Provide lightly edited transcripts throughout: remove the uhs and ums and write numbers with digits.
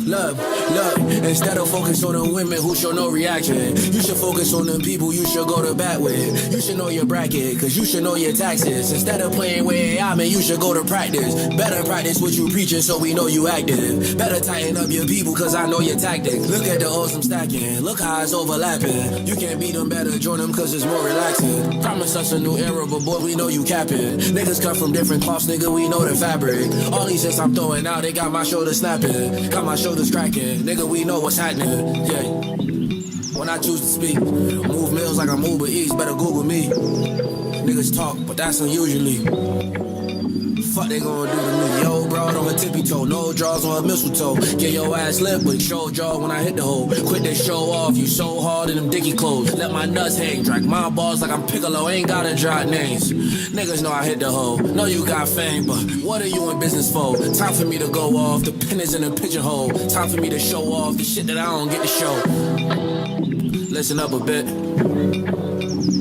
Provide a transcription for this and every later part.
Look, instead of focus on the women who show no reaction, you should focus on the people you should go to bat with. You should know your bracket, cause you should know your taxes. Instead of playing with AI, man, you should go to practice. Better practice what you preaching so we know you active. Better tighten up your people cause I know your tactics. Look at the odds I'm stacking, look how it's overlapping. You can't beat them, better join them cause it's more relaxing. Promise us a new era, but boy, we know you capping. Niggas come from different cloths, nigga, we know the fabric. All these shits I'm throwing out, they got my shoulders snapping. Got my shoulders cracking, nigga, we know what's happening, yeah. When I choose to speak, move meals like I'm Uber Eats, better Google me. Niggas talk, but that's unusually. Fuck they gonna do to me? Yo, broad on a tippy toe, no draws on a mistletoe. Get your ass lit with show jaw when I hit the hole. Quit that show off, you so hard in them dicky clothes. Let my nuts hang, drag my balls like I'm Piccolo, ain't gotta drop names. Niggas know I hit the hole, know you got fame, but what are you in business for? Time for me to go off, the pen is in a pigeonhole. Time for me to show off the shit that I don't get to show. Listen up a bit,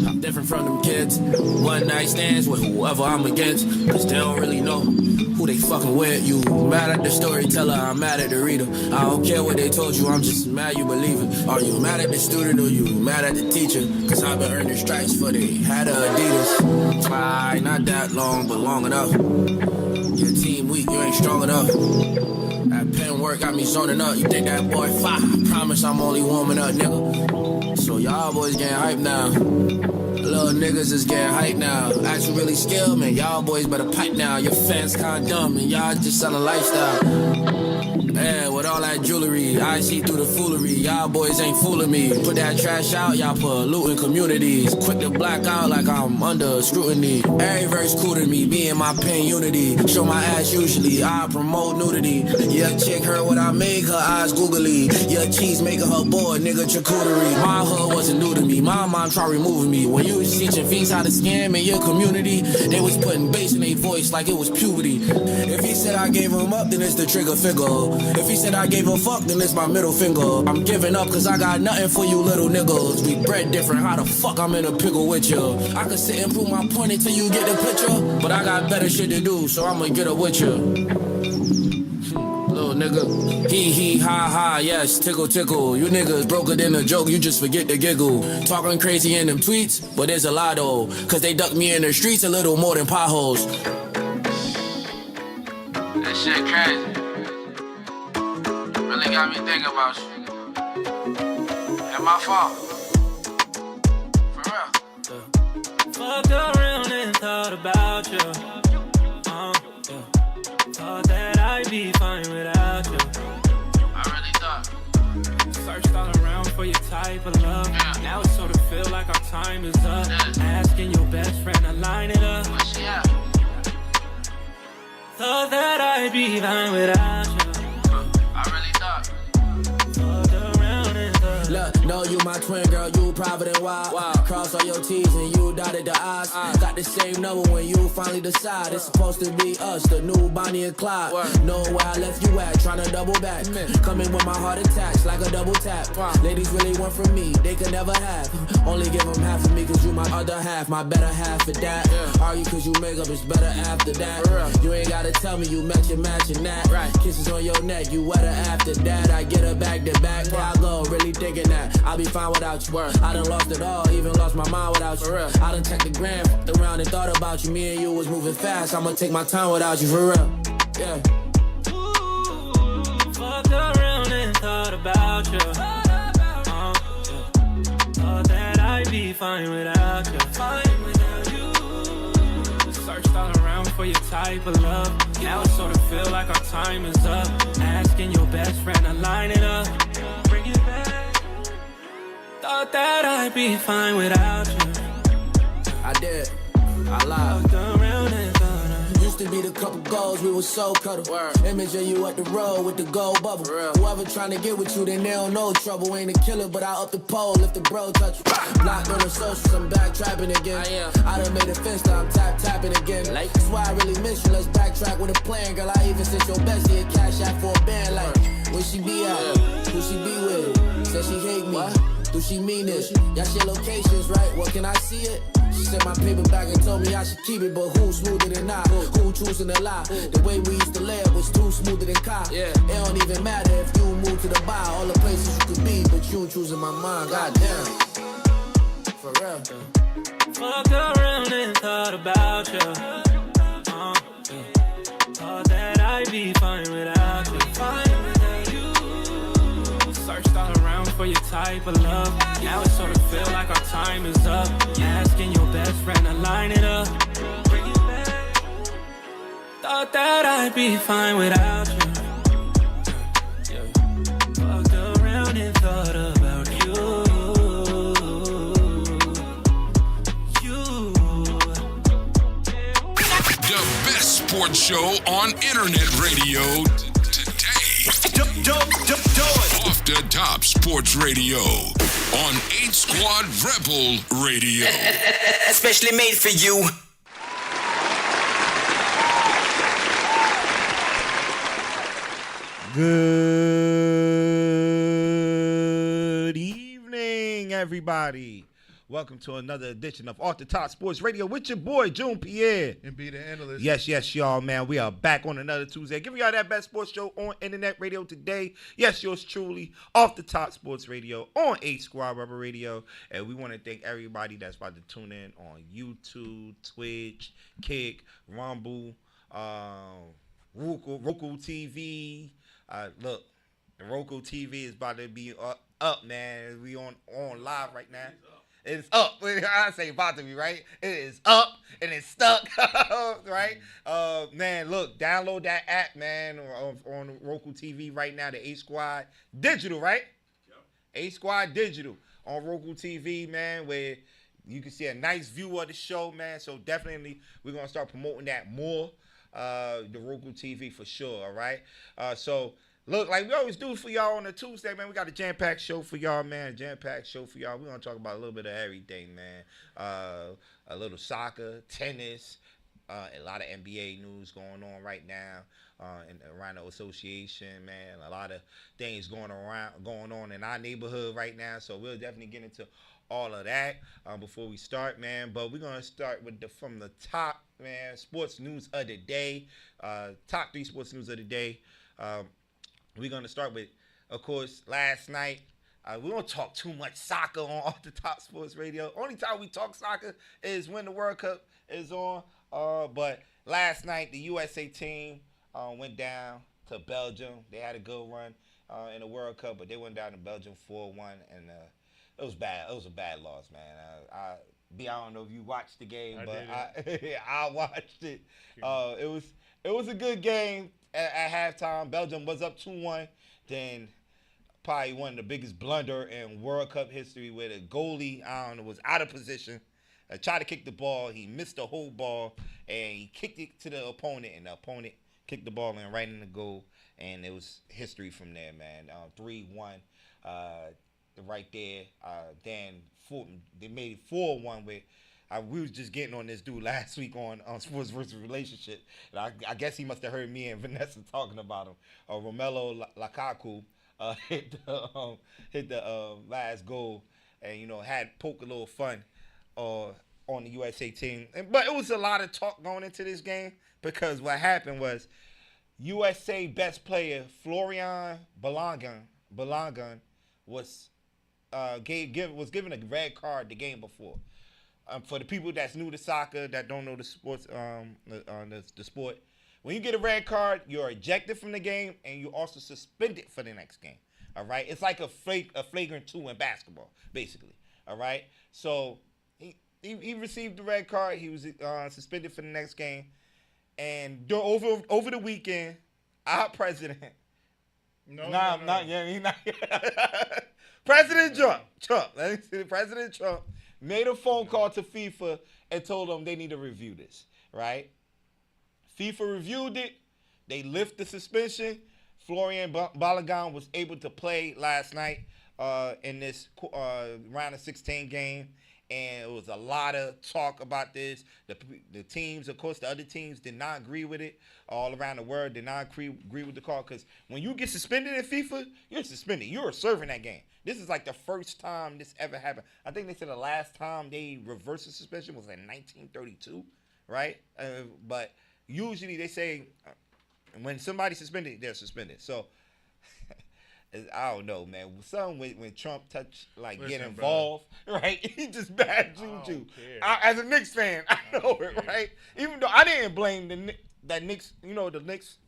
I'm different from them kids. One night stands with whoever I'm against, cause they don't really know who they fucking with. You mad at the storyteller, I'm mad at the reader. I don't care what they told you, I'm just mad you believe it. Are you mad at the student or you mad at the teacher? Cause I've been earning stripes for they had a Adidas. Alright, not that long, but long enough. Your team weak, you ain't strong enough. That pen work got me zoning up. You think that boy fire? I promise I'm only warming up, nigga. So y'all boys getting hyped now. Little niggas is getting hyped now. Act you really skilled, man. Y'all boys better pipe now. Your fans kinda dumb and y'all just selling lifestyle. Yeah, with all that jewelry, I see through the foolery. Y'all boys ain't fooling me. Put that trash out, y'all polluting communities. Quick to black out like I'm under scrutiny. Every verse cool to me and my pen unity. Show my ass usually, I promote nudity. Your chick heard what I make, her eyes googly. Your cheese making her bored, nigga, charcuterie. My hood wasn't new to me, my mom tried removing me. When you was teaching fiends how to scam in your community, they was putting bass in their voice like it was puberty. If he said I gave him up, then it's the trigger figure. If he said I gave a fuck, then it's my middle finger. I'm giving up cause I got nothing for you little niggas. We bred different, how the fuck I'm in a pickle with you? I could sit and prove my point until you get the picture, but I got better shit to do, so I'ma get up with you. Little nigga, hee ha ha, yes, tickle tickle. You niggas broker than a joke, you just forget to giggle. Talking crazy in them tweets, but it's a lie though. Cause they duck me in the streets a little more than potholes. That shit crazy. Really got me thinking about you. And my fault. For real. Fucked around and thought about you. Thought that I'd be fine without you. I really thought. Searched all around for your type of love. Yeah. Now it sort of feel like our time is up. Yeah. Asking your best friend to line it up. Where she at? Thought that I'd be fine without you. I really thought. Fucked around and thought. Look, know you my twin girl, you private and wild. Cross all your T's and you dotted the I's. Got the same number when you finally decide. It's supposed to be us, the new Bonnie and Clyde. Know where I left you at, tryna double back. Coming with my heart attached like a double tap. Ladies really want from me, they could never have. Only give them half of me cause you my other half, my better half for that. Argue cause you make up, it's better after that. You ain't gotta tell me you matching that. Kisses on your neck, you wetter after that. I get her back to back, where I go, really thinking that I'll be fine without you. I done lost it all, even lost my mind without you. I done checked the gram, fucked around and thought about you. Me and you was moving fast, I'ma take my time without you, for real. Yeah. Fucked around and thought about you. Thought that I'd be fine without you. Searched all around for your type of love. Now it sort of feel like our time is up. Asking your best friend to line it up. Bring it back. Thought that I'd be fine without you. I did, I lied. Fucked around and thought Used to be the couple goals, we was so cuddle. Image of you at the road with the gold bubble. Whoever tryna get with you, then they don't know trouble. Ain't a killer, but I up the pole if the bro touch you. Blocked on the socials, I'm back trapping again. I done made a fence, now I'm tapping again. That's why I really miss you, let's backtrack with a plan. Girl, I even sent your bestie a cash out for a band. Like, where she be at? Who she be with? Said she hate me. Do she mean it? Y'all share locations, right? Well, can I see it? She said my paper bag and told me I should keep it, but who's smoother than I? Who choosing to lie? The way we used to live was too smoother than Kai. It don't even matter if you move to the bar, all the places you could be, but you ain't choosing my mind. Goddamn. For real. Fucked around and thought about you. Thought that I'd be fine without you. Searched all around for your type of love. Now it sort of feel like our time is up. Asking your best friend to line it up. Bring it back. Thought that I'd be fine without you. Fucked around and thought about you. The best sports show on internet radio today. Off the Top Sports Radio on 8 Squad Rebel Radio. Especially made for you. Good evening, everybody. Welcome to another edition of Off the Top Sports Radio with your boy, June Pierre. And be the analyst. Yes, y'all, man. We are back on another Tuesday, giving y'all that best sports show on internet radio today. Yes, yours truly, Off the Top Sports Radio on 8 Squad Rubber Radio. And we want to thank everybody that's about to tune in on YouTube, Twitch, Kick, Rumble, Roku TV. Look, the Roku TV is about to be up, man. We on live right now. It's up. I say about to be, right? It is up and it's stuck, right? Man, look, download that app, man, on Roku TV right now, the 8 Squad Digital, right? Yep. 8 Squad Digital on Roku TV, man, where you can see a nice view of the show, man. So definitely we're going to start promoting that more, the Roku TV for sure, all right? So look, like we always do for y'all on a Tuesday, man, we got a jam-packed show for y'all, man. We're going to talk about a little bit of everything, man. A little soccer, tennis, a lot of NBA news going on right now and around the association, man. A lot of things going on in our neighborhood right now. So we'll definitely get into all of that before we start, man. But we're going to start with from the top, man, sports news of the day. Top 3 sports news of the day. We're going to start with, of course, last night. We don't talk too much soccer on Off the Top Sports Radio. Only time we talk soccer is when the World Cup is on. But last night, the USA team went down to Belgium. They had a good run in the World Cup, but they went down to Belgium 4-1, and it was bad. It was a bad loss, man. I don't know if you watched the game, I watched it. It was a good game. At halftime, Belgium was up 2-1. Then probably one of the biggest blunder in World Cup history where the goalie, was out of position. Tried to kick the ball. He missed the whole ball, and he kicked it to the opponent, and the opponent kicked the ball in right in the goal, and it was history from there, man. 3-1 right there. Then they made it 4-1 with we was just getting on this dude last week on Sports versus Relationship. And I guess he must have heard me and Vanessa talking about him. Romelu Lukaku hit the last goal and, had poked a little fun on the USA team. But it was a lot of talk going into this game because what happened was USA best player Florian Balogun was given a red card the game before. For the people that's new to soccer, that don't know the sports, the sport, when you get a red card, you're ejected from the game and you're also suspended for the next game. All right, it's like a flagrant 2 in basketball, basically. All right, so he received the red card. He was suspended for the next game, and over the weekend, our president. President Trump. Let me see, President Trump made a phone call to FIFA and told them they need to review this, right? FIFA reviewed it. They lift the suspension. Florian Balogun was able to play last night in this round of 16 game, and it was a lot of talk about this. The teams, of course, the other teams did not agree with it. All around the world did not agree with the call, because when you get suspended in FIFA, you're suspended. You're serving that game. This is like the first time this ever happened. I think they said the last time they reversed the suspension was in 1932, right? But usually they say when somebody's suspended, they're suspended. So I don't know, man. Something when Trump get involved, bro. Right? He just bad juju. As a Knicks fan, I know it, right? Even though I didn't blame the Knicks, the Knicks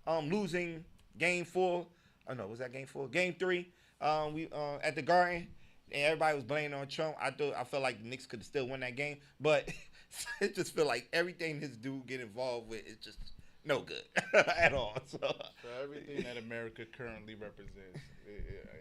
losing game 4. Oh no, was that game 4? Game 3. We at the Garden, and everybody was blaming on Trump. I felt like the Knicks could still win that game, but it just feel like everything this dude get involved with is just no good at all. So everything that America currently represents,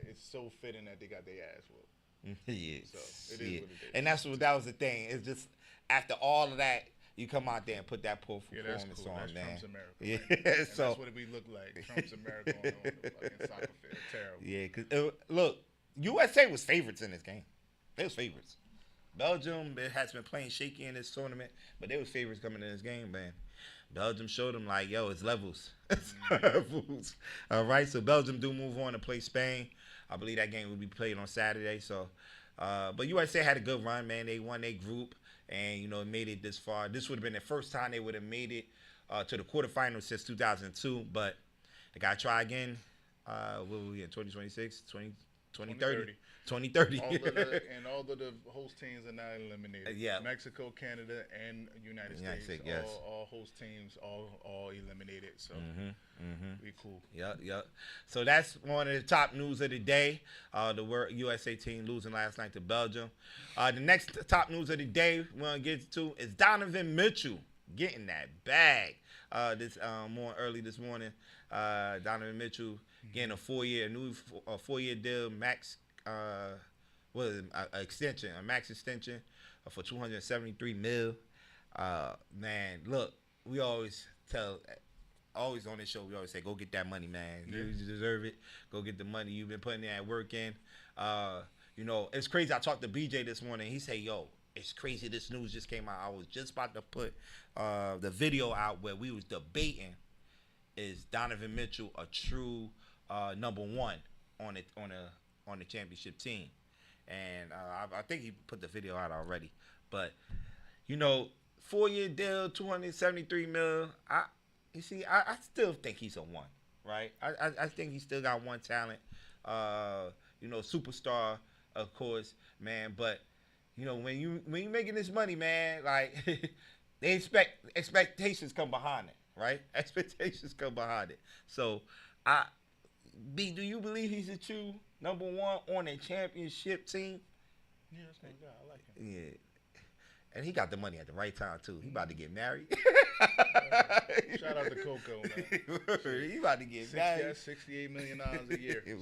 it's so fitting that they got their ass whooped. Yeah. So it is what it is. And that was the thing. It's just after all of that, you come out there and put that poor performance cool. on, that's man. Trump's America. Yeah, and so that's what we look like. Trump's America on the fucking soccer field. Terrible. Yeah, because look, USA was favorites in this game. They was favorites. Belgium has been playing shaky in this tournament, but they was favorites coming in this game, man. Belgium showed them like, yo, it's levels. It's levels. All right, so Belgium do move on to play Spain. I believe that game will be played on Saturday. So, but USA had a good run, man. They won their group and, made it this far. This would have been the first time they would have made it to the quarterfinals since 2002, but they got to try again. What were we in, 2026, 2030? 2030. All of the host teams are now eliminated. Yeah. Mexico, Canada, and United States. Yes. All host teams, all eliminated. So we cool. Yep. So that's one of the top news of the day. The USA team losing last night to Belgium. The next top news of the day we're gonna get to is Donovan Mitchell getting that bag. Early this morning, Donovan Mitchell getting a 4-year deal, max. Extension, a max extension for $273 million. Man, look, we always on this show, we always say, go get that money, man. You deserve it. Go get the money. You've been putting that work in. It's crazy. I talked to BJ this morning. He said, yo, it's crazy. This news just came out. I was just about to put the video out where we was debating, is Donovan Mitchell a true number one on the championship team? And I think he put the video out already. But 4-year deal, $273 million. I still think he's a one, right? I think he still got one talent. Superstar, of course, man. But when you making this money, man, like they expectations come behind it, right? Expectations come behind it. So do you believe he's a true number one on a championship team? Yeah, that's my guy. I like him. Yeah. And he got the money at the right time, too. He about to get married. Shout out to Coco, man. He about to get married. $68 million a year. $68.5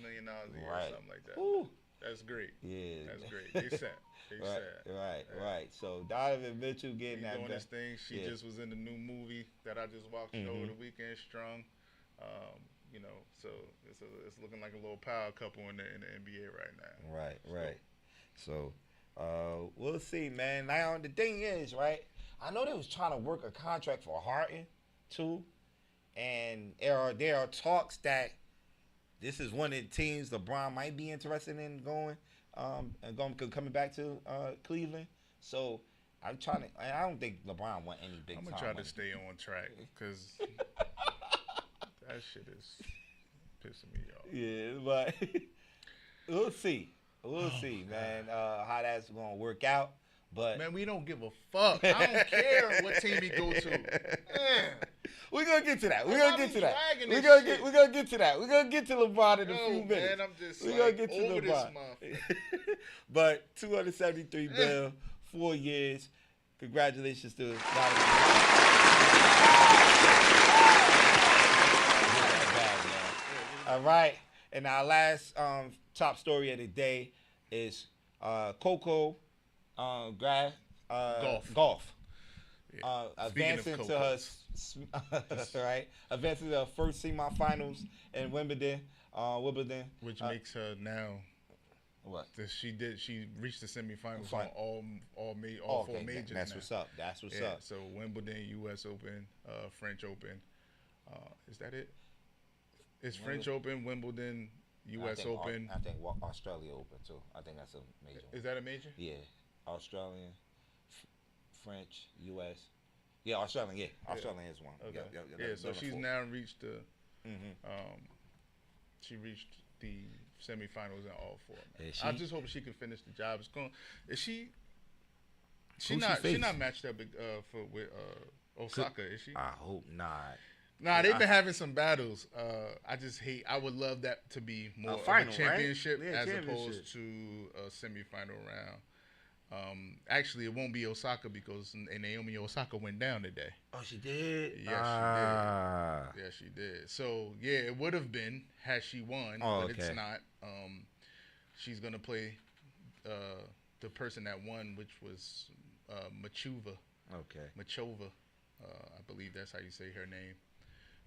million a year, right. Something like that. Ooh. That's great. Yeah. That's great. They set. Right. So Donovan Mitchell getting that. Doing his thing. She just was in the new movie that I just watched over the weekend, Strong. So it's looking like a little power couple in the NBA right now. Right. So we'll see, man. Now the thing is, right? I know they was trying to work a contract for Harden too, and there are talks that this is one of the teams LeBron might be interested in coming back to Cleveland. So I don't think LeBron want any big. I'm gonna try to stay on track because that shit is pissing me off. Yeah, but we'll see. We'll see, man, how that's going to work out. But man, we don't give a fuck. I don't care what team he go to. We're going to get to that. We're going to get to that. We're going to get to that. We're going to get to LeBron in a few minutes. Man, I'm just we're going to get to over LeBron. This But $273 million, 4 years. Congratulations to Donovan. All right. And our last top story of the day is Coco golf. Advancing to her advancing to her first semifinals in Wimbledon. Which makes her now What? She reached the semifinals on all four majors. That's now. what's up. That's what's up. So Wimbledon, U.S. Open, French Open. Is that it? It's French Open, Wimbledon, U.S. Open. I think Australia Open too. I think that's a major. Is that a major? Yeah, Australian, French, U.S. Yeah, Australian. Yeah, Australian is one. Okay. Yep, so she's now reached the. She reached the semifinals in all four. I just hope she can finish the job. Is she? She's not matched up with Osaka, is she? I hope not. Nah, they've been having some battles. I would love that to be more final, of a championship right? as opposed to a semifinal round. Actually, it won't be Osaka because Naomi Osaka went down today. Oh, she did? Yes, she did. Yes, she did. So, yeah, it would have been had she won, but it's not. She's going to play the person that won, which was Machova. Okay. Machova. I believe that's how you say her name.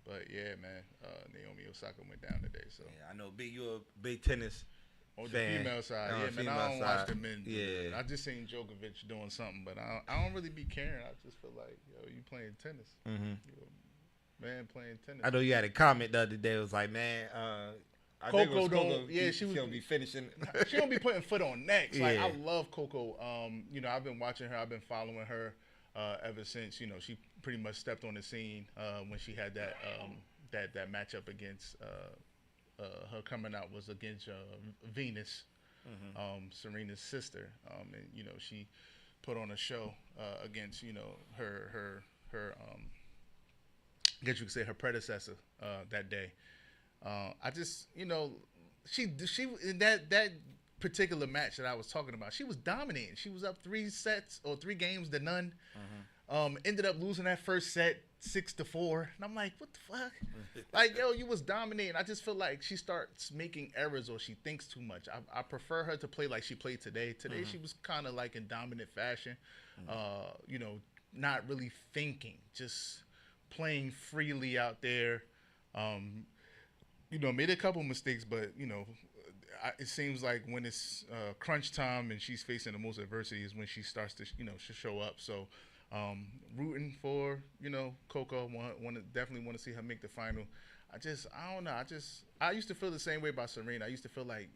But, yeah, man, Naomi Osaka went down today. So yeah, I know you're a big tennis on the fan. female side, man, I don't watch the men. I just seen Djokovic doing something, but I don't really be caring. I just feel like, you playing tennis. Man playing tennis. I know you had a comment the other day. It was like, man, I think it was Coco. Yeah, she was gonna be finishing. She gonna be putting foot on necks. Like I love Coco. I've been watching her. I've been following her ever since. She pretty much stepped on the scene when she had that that matchup against. Her coming out was against Venus, Serena's sister, and she put on a show against her I guess you could say her predecessor that day. I just she in that particular match that I was talking about, she was dominating. She was up 3 games to none. Ended up losing that first set 6-4, and I'm like, what the fuck? Like, you was dominating. I just feel like she starts making errors or she thinks too much. I prefer her to play like she played today. Today she was kind of like in dominant fashion, not really thinking, just playing freely out there. Made a couple mistakes, but it seems like when it's crunch time and she's facing the most adversity is when she starts to show up. So rooting for Coco. Definitely want to see her make the final. I don't know. I used to feel the same way about Serena. I used to feel like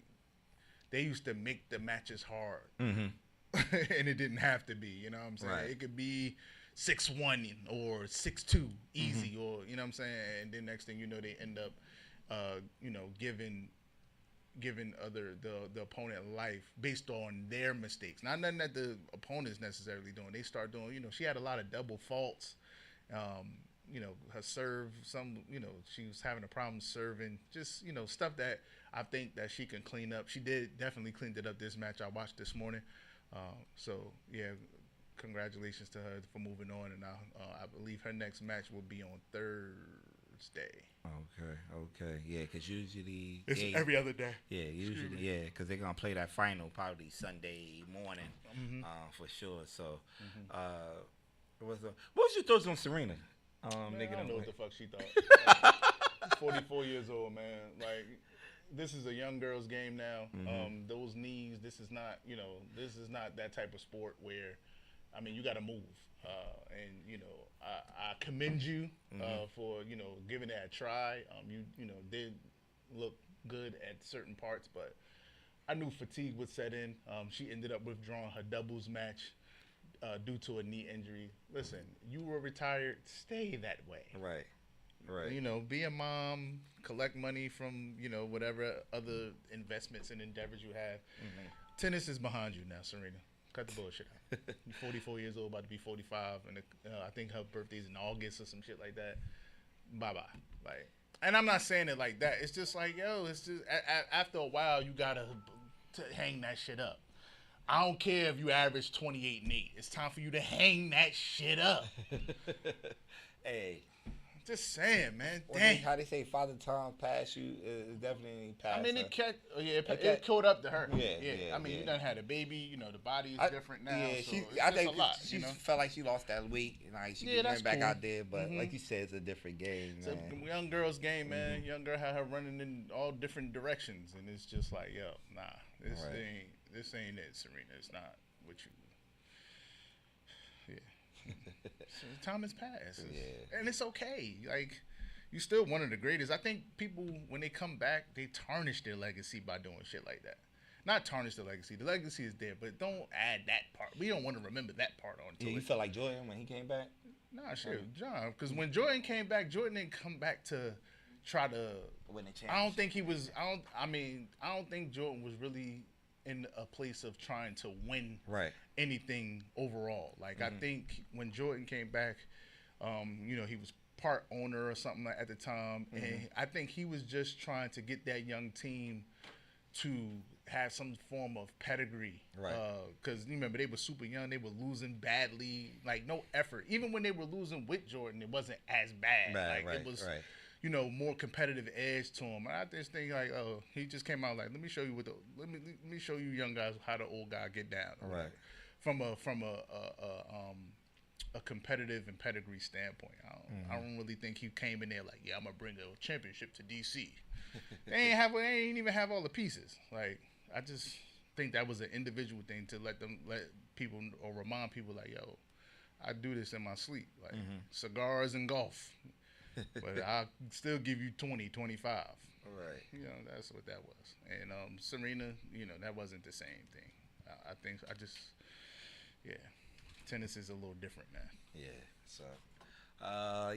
they used to make the matches hard, and it didn't have to be. You know what I'm saying? Right. It could be 6-1 or 6-2 easy, or you know what I'm saying. And then next thing you know, they end up giving the opponent life based on their mistakes. Not nothing that the opponent's necessarily doing. They start doing, she had a lot of double faults. Her serve, she was having a problem serving. Just, stuff that I think that she can clean up. She definitely cleaned it up this match I watched this morning. So, yeah, congratulations to her for moving on. And I believe her next match will be on Thursday. Okay, yeah, because usually it's every other day. Yeah, usually, because they're gonna play that final probably Sunday morning, for sure. So, what was your thoughts on Serena? I don't know what the fuck she thought. 44 years old, man. Like, this is a young girl's game now. Those knees. This is not that type of sport where, you got to move. And I commend you for giving it a try. You did look good at certain parts, but I knew fatigue would set in. She ended up withdrawing her doubles match due to a knee injury. Listen, you were retired. Stay that way. Right. Be a mom, collect money from whatever other investments and endeavors you have. Tennis is behind you now, Serena. Cut the bullshit out. You're 44 years old, about to be 45, and I think her birthday's in August or some shit like that. Bye-bye. Like, and I'm not saying it like that. It's just like, it's just after a while you gotta hang that shit up. I don't care if you average 28 and 8. It's time for you to hang that shit up. Hey, Just saying, man. Well, Dang. how they say Father Time passed you is definitely passed. I mean, her. it caught up to her. Yeah, I mean, you done had a baby. You know, the body is different now. Yeah, so she. it's I just think a lot. she You know, felt like she lost that weight, and like she went back out there. But like you said, it's a different game, it's man. a young girl's game, man. Young girl had her running in all different directions, and it's just like, yo, nah, this ain't it, Serena. It's not what you. Yeah, so time has passed, and it's okay. Like, you still one of the greatest. I think people, when they come back, they tarnish their legacy by doing shit like that. Not tarnish the legacy. The legacy is there, but don't add that part. We don't want to remember that part on. Yeah, you felt like Jordan when he came back. Nah, shit, John. Because when Jordan came back, Jordan didn't come back to try to Win the championship. I don't think he was. I don't think Jordan was really in a place of trying to win anything overall. Like I think when Jordan came back, you know, he was part owner or something at the time, and I think he was just trying to get that young team to have some form of pedigree. Because remember, they were super young. They were losing badly. Like, no effort. Even when they were losing with Jordan, it wasn't as bad. It was, you know, more competitive edge to him. And I just think, like, oh, he just came out like, let me show you let me show you young guys how the old guy get down. From a competitive and pedigree standpoint. I don't really think he came in there like, yeah, I'm gonna bring a championship to DC. They ain't even have all the pieces. Like, I just think that was an individual thing to let people or remind people like, yo, I do this in my sleep. Like cigars and golf. But I'll still give you 20, 25. Right. You know, that's what that was. And Serena, you know, that wasn't the same thing. I think tennis is a little different, man. Yeah. So,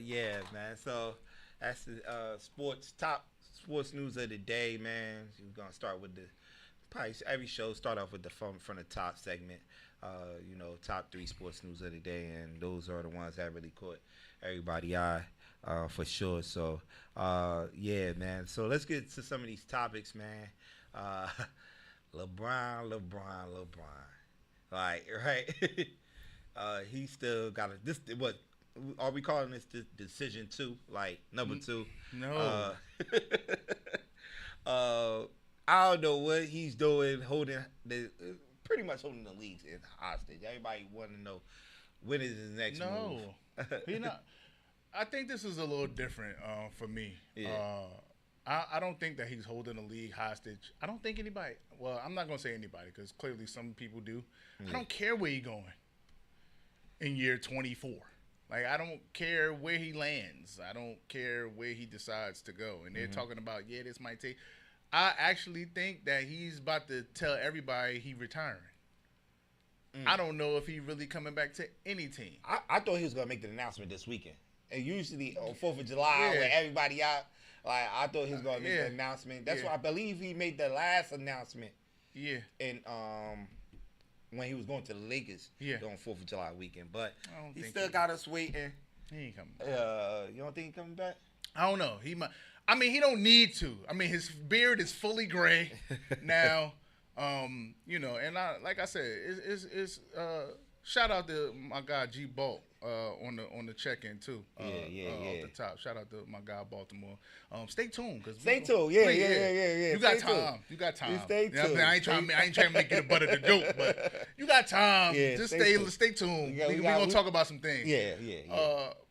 yeah, man. So that's the top sports news of the day, man. We're gonna start with probably every show start off with the from the top segment. You know, top 3 sports news of the day, and those are the ones that really caught everybody's eye, for sure. So, yeah, man. So let's get to some of these topics, man. LeBron. Like, right? He still got this. What are we calling this? Decision 2, like number 2? No. I don't know what he's doing, pretty much holding the leagues in hostage. Everybody want to know when is his next move. He not. I think this is a little different for me. Yeah. I don't think that he's holding the league hostage. I don't think anybody. Well, I'm not gonna say anybody because clearly some people do. Yeah. I don't care where he's going in year 24. Like, I don't care where he lands. I don't care where he decides to go. And they're talking about, yeah, this might take. I actually think that he's about to tell everybody he retiring. I don't know if he really coming back to any team. I thought he was gonna make the announcement this weekend. And usually on 4th of July, when everybody out, like, I thought he was gonna make the announcement. That's why I believe he made the last announcement. Yeah. And when he was going to the Lakers on 4th of July weekend, but he still got us waiting. He ain't coming back. You don't think he coming back? I don't know. He might. I mean, he don't need to. I mean, his beard is fully gray now. You know, and like I said, it's shout out to my guy G Bolt on the check-in too. Off the top. Shout out to my guy Baltimore. Stay tuned, cause stay tuned. Yeah. You got time. You got time. Stay tuned. You know, I ain't trying to make it a butt of the joke, but you got time. Yeah, just stay tuned. We gonna talk about some things. Yeah.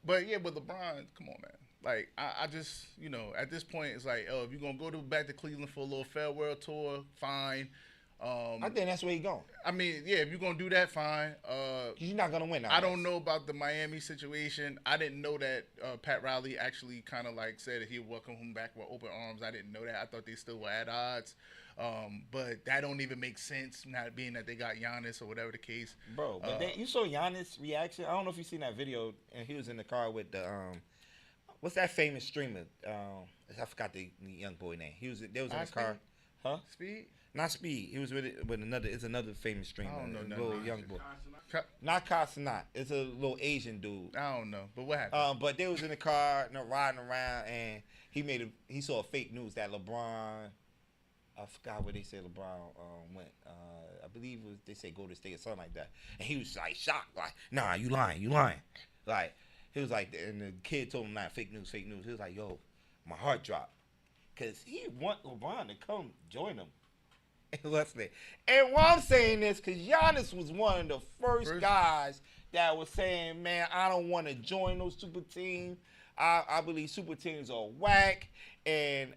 But LeBron, come on, man. Like, I just, you know, at this point, it's like, if you're going to go back to Cleveland for a little farewell tour, fine. I think that's where he's going. I mean, yeah, if you're going to do that, fine. You're not going to win. I don't know about the Miami situation. I didn't know that Pat Riley actually kind of, like, said that he would welcome him back with open arms. I didn't know that. I thought they still were at odds. But that don't even make sense, not being that they got Giannis or whatever the case. Bro, but you saw Giannis' reaction. I don't know if you seen that video, and he was in the car with the what's that famous streamer? I forgot the young boy name. They was in the car. Huh? Speed? Not Speed. He was with another. It's another famous streamer. I don't know. Little young boy. Not Casanat. It's a little Asian dude. I don't know. But what happened? But they was in the car, riding around, and he saw a fake news that LeBron. I forgot where they said LeBron went. I believe they said go to state or something like that. And he was like shocked, like, nah, you lying. Like, He was like, and the kid told him, not fake news, fake news. He was like, yo, my heart dropped. Because he want LeBron to come join him. And what's that? And why I'm saying this, because Giannis was one of the first guys that was saying, man, I don't want to join those super teams. I believe super teams are whack, and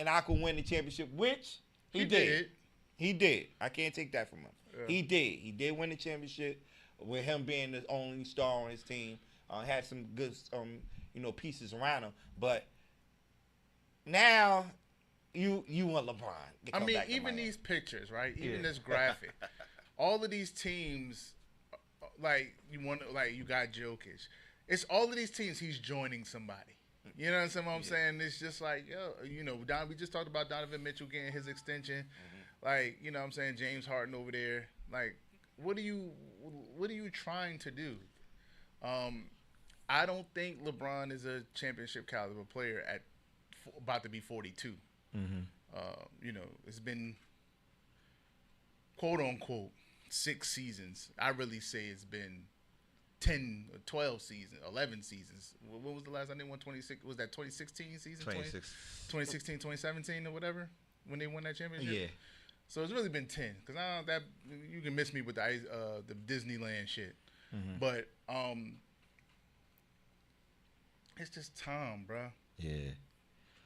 I could win the championship, which he did. He did. I can't take that from him. Yeah. He did. He did win the championship with him being the only star on his team. Had some good, pieces around him. But now you want LeBron to come back to even Miami. these pictures, right? Even this graphic, all of these teams, you got Jokic. It's all of these teams. He's joining somebody. You know what I'm saying? It's just like, we just talked about Donovan Mitchell getting his extension. Mm-hmm. Like, you know what I'm saying? James Harden over there. Like, what are you trying to do? I don't think LeBron is a championship caliber player at about to be 42. Mm-hmm. It's been quote unquote 6 seasons. I really say it's been 10, 12 seasons, 11 seasons. When was the last time they won 26? Was that 2016 season? 2016, 2017 or whatever when they won that championship? Yeah. So it's really been 10 because you can miss me with the Disneyland shit. Mm-hmm. But it's just time, bro. Yeah.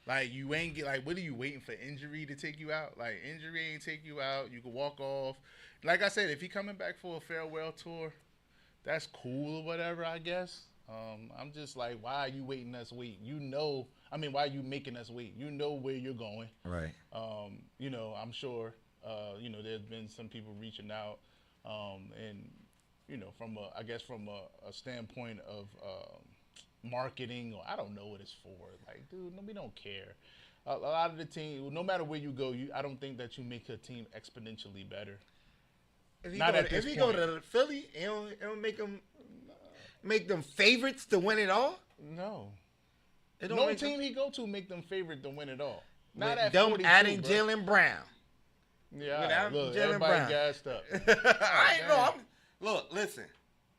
Like you ain't what are you waiting for injury to take you out? Like injury ain't take you out. You can walk off. Like I said, if he coming back for a farewell tour, that's cool or whatever, I guess. I'm just like, why are you waiting us wait? Why are you making us wait? You know where you're going. Right. I'm sure, there's been some people reaching out, and, from a standpoint of marketing, or I don't know what it's for. Like, dude, we don't care. A lot of the team, no matter where you go, I don't think that you make a team exponentially better. If he go to Philly, it don't make them favorites to win it all. No, no team he go to make them favorite to win it all. Not at them 42, adding Jaylen Brown. Yeah, look, everybody gassed up. I ain't know. Look, listen.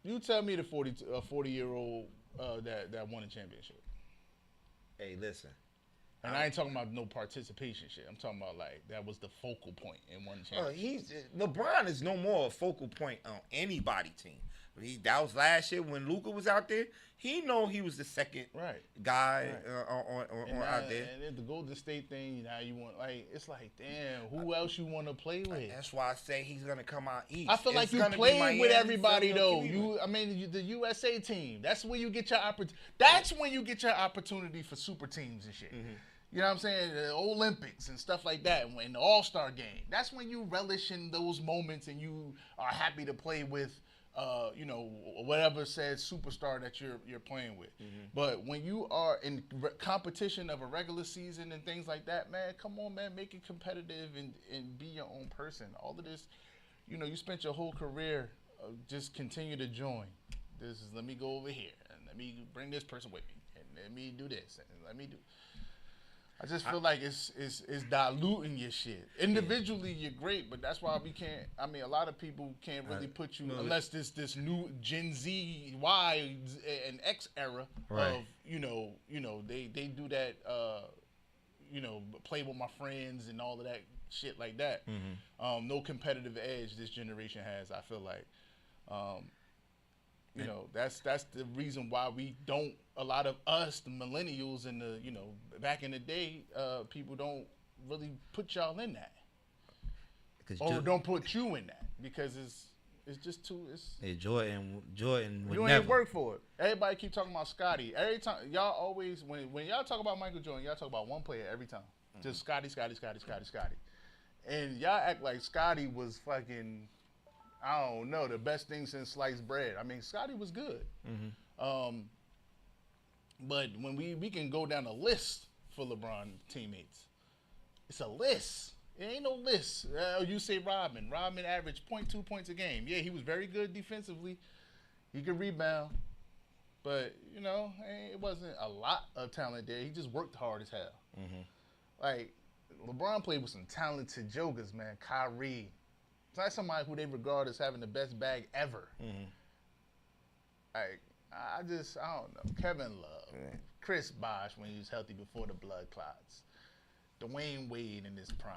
You tell me the 40-year-old that won a championship. Hey, listen. And I ain't talking about no participation shit. I'm talking about like that was the focal point in one championship. LeBron is no more a focal point on anybody's team. That was last year when Luka was out there. He know he was the second guy out there. And then the Golden State thing, now you want it's like, damn, who else you want to play with? That's why I say he's gonna come out east. I feel like you played with everybody though. The USA team. That's where you get your opportunity. That's when you get your opportunity for super teams and shit. Mm-hmm. You know what I'm saying? The Olympics and stuff like that, and the All-Star game. That's when you relish in those moments and you are happy to play with, whatever said superstar that you're playing with. Mm-hmm. But when you are in competition of a regular season and things like that, man, come on, man, make it competitive and be your own person. All of this, you spent your whole career just continue to join. Let me go over here and let me bring this person with me and let me do this and let me do. I just feel like it's diluting your shit. Individually, you're great, but that's why we can't. A lot of people can't really put you unless this new Gen Z, Y, and X era of they do that. Play with my friends and all of that shit like that. Mm-hmm. No competitive edge this generation has. I feel like. That's the reason why we don't. A lot of us, the millennials, and the back in the day, people don't really put y'all in that, don't put you in that because it's just too. Jordan. You ain't work for it. Everybody keep talking about Scotty. Every time y'all always when y'all talk about Michael Jordan, y'all talk about one player every time. Mm-hmm. Just Scotty. And y'all act like Scotty was fucking. I don't know, the best thing since sliced bread. Scotty was good. Mm-hmm. But when we can go down a list for LeBron teammates, it's a list. It ain't no list. You say Rodman. Rodman averaged 0.2 points a game. Yeah, he was very good defensively. He could rebound. But, it wasn't a lot of talent there. He just worked hard as hell. Mm-hmm. Like, LeBron played with some talented jokers, man. Kyrie. It's not somebody who they regard as having the best bag ever. Mm-hmm. I don't know. Kevin Love, Chris Bosh when he was healthy before the blood clots, Dwayne Wade in his prime.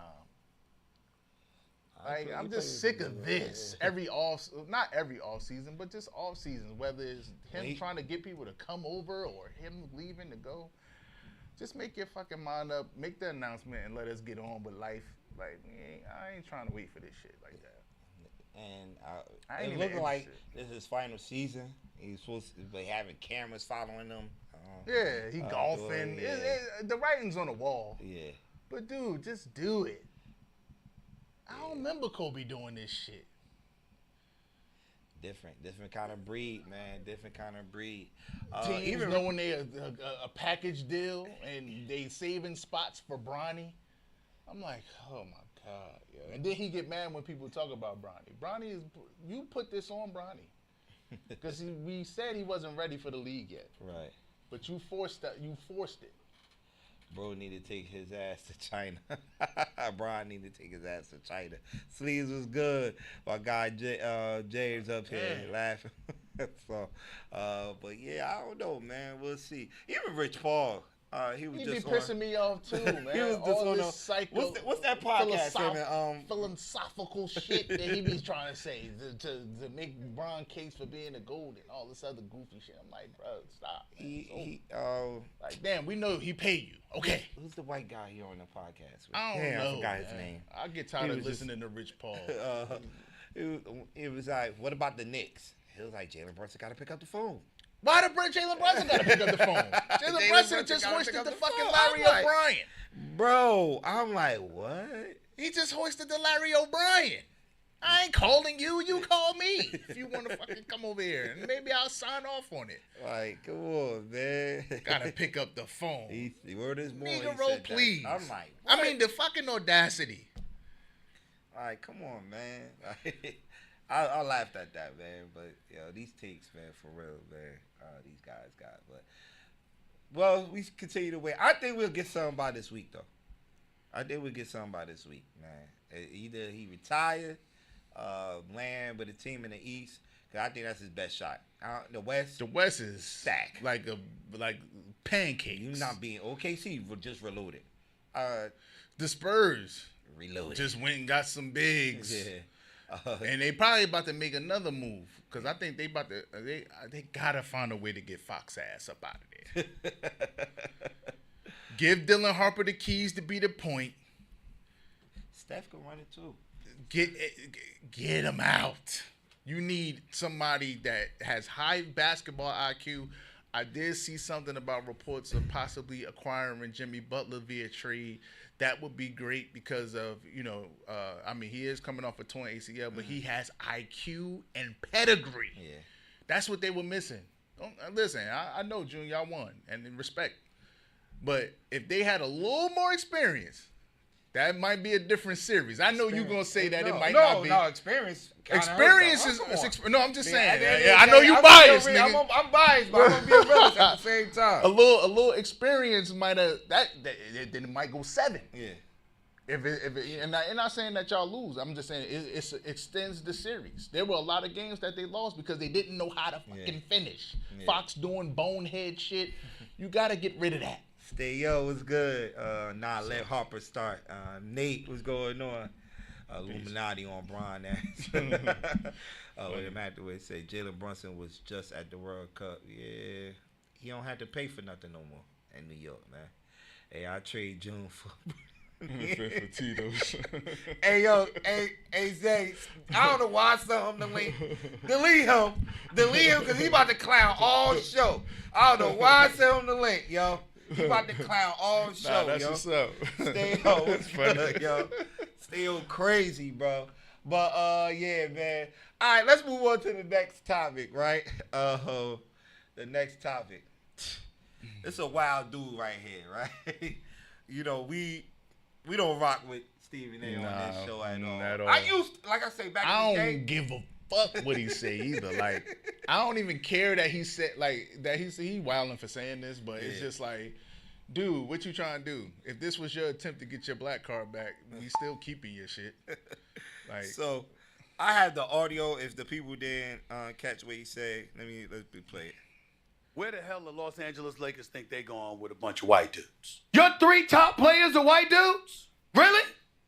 Like, I'm just sick of this. Not every off season, but just off season. Whether it's him trying to get people to come over or him leaving to go, just make your fucking mind up. Make the announcement and let us get on with life. Like, I ain't trying to wait for this shit like that. And it's looking like this is his final season. He's supposed to be having cameras following him. Yeah, he golfing. The writing's on the wall. Yeah. But, dude, just do it. I don't remember Kobe doing this shit. Different kind of breed, man. Different kind of breed. Teams Even knowing they a package deal and they saving spots for Bronny. I'm like, oh my God. Yeah. And then he get mad when people talk about Bronny. Bronny you put this on Bronny. Because we said he wasn't ready for the league yet. Right. But you forced it. Bro needed to take his ass to China. Brian needed to take his ass to China. Sleeves was good. My guy James up here laughing. So, but yeah, I don't know, man. We'll see. Even Rich Paul, he was just be pissing me off too, man. He was just on this psycho. What's that podcast? Philosophical shit that he be trying to say to make Bron case for being a GOAT and all this other goofy shit. I'm like, bro, stop. Like, damn, we know he paid you. Okay. Who's the white guy here on the podcast? I don't know. I forgot his name. I get tired of listening to Rich Paul. It was like, what about the Knicks? He was like, Jalen Brunson got to pick up the phone. Why did Jalen Brunson got to pick up the phone? Jalen Brunson just hoisted the fucking Larry O'Brien. Bro, I'm like, what? He just hoisted the Larry O'Brien. I ain't calling you. You call me if you want to fucking come over here. And maybe I'll sign off on it. Like, come on, man. Gotta pick up the phone. The word is more. Negro, please. That. I'm like, what? I mean, the fucking audacity. Like, come on, man. I laughed at that, man. But, these takes, man, for real, man. These guys got. But, well, we continue to wait. I think we'll get something by this week, though. I think we'll get something by this week, man. Either he retired, land with a team in the East, because I think that's his best shot. The West is stacked. Like pancakes. You not being OKC just reloaded. The Spurs reloaded. Just went and got some bigs. Yeah. And they probably about to make another move because I think they about to. They gotta find a way to get Fox ass up out of there. Give Dylan Harper the keys to be the point. Steph can run it too. Get him out. You need somebody that has high basketball IQ. I did see something about reports of possibly acquiring Jimmy Butler via trade. That would be great because of, he is coming off a torn ACL, but he has IQ and pedigree. Yeah. That's what they were missing. Listen, I know, June, y'all won, and in respect. But if they had a little more experience, that might be a different series. I know you're going to say that it might not be. No, experience. Experience is. No, I'm just saying. I know you biased, nigga. I'm biased, but I'm going to be a realist at the same time. A little experience might have. Then it might go 7. Yeah. And I'm not saying that y'all lose. I'm just saying it extends the series. There were a lot of games that they lost because they didn't know how to fucking finish. Yeah. Fox doing bonehead shit. You got to get rid of that. Yo, what's good? Let Harper start. Nate, what's going on? Illuminati on Bron there. Matthew say Jalen Brunson was just at the World Cup. Yeah, he don't have to pay for nothing no more in New York, man. Hey, I trade June for Tito's. Hey, Zay, I don't know why I saw him delete him because he about to clown all show. I don't know why I sent him the link, yo. He about to clown all show, that's yo. What's up. What's funny, yo. Still crazy, bro. But yeah, man. All right, let's move on to the next topic, right? The next topic. It's a wild dude right here, right? We don't rock with Stephen A. on this show at all. At all. I say back in the day. I don't give a fuck what he say either. Like, I don't even care that he said he wilding for saying this, but it's just like, dude, what you trying to do? If this was your attempt to get your black card back, we still keeping your shit. Like, so I had the audio. If the people didn't catch what he said, let's play it. Where the hell the Los Angeles Lakers think they going with a bunch of white dudes? Your 3 top players are white dudes? Really?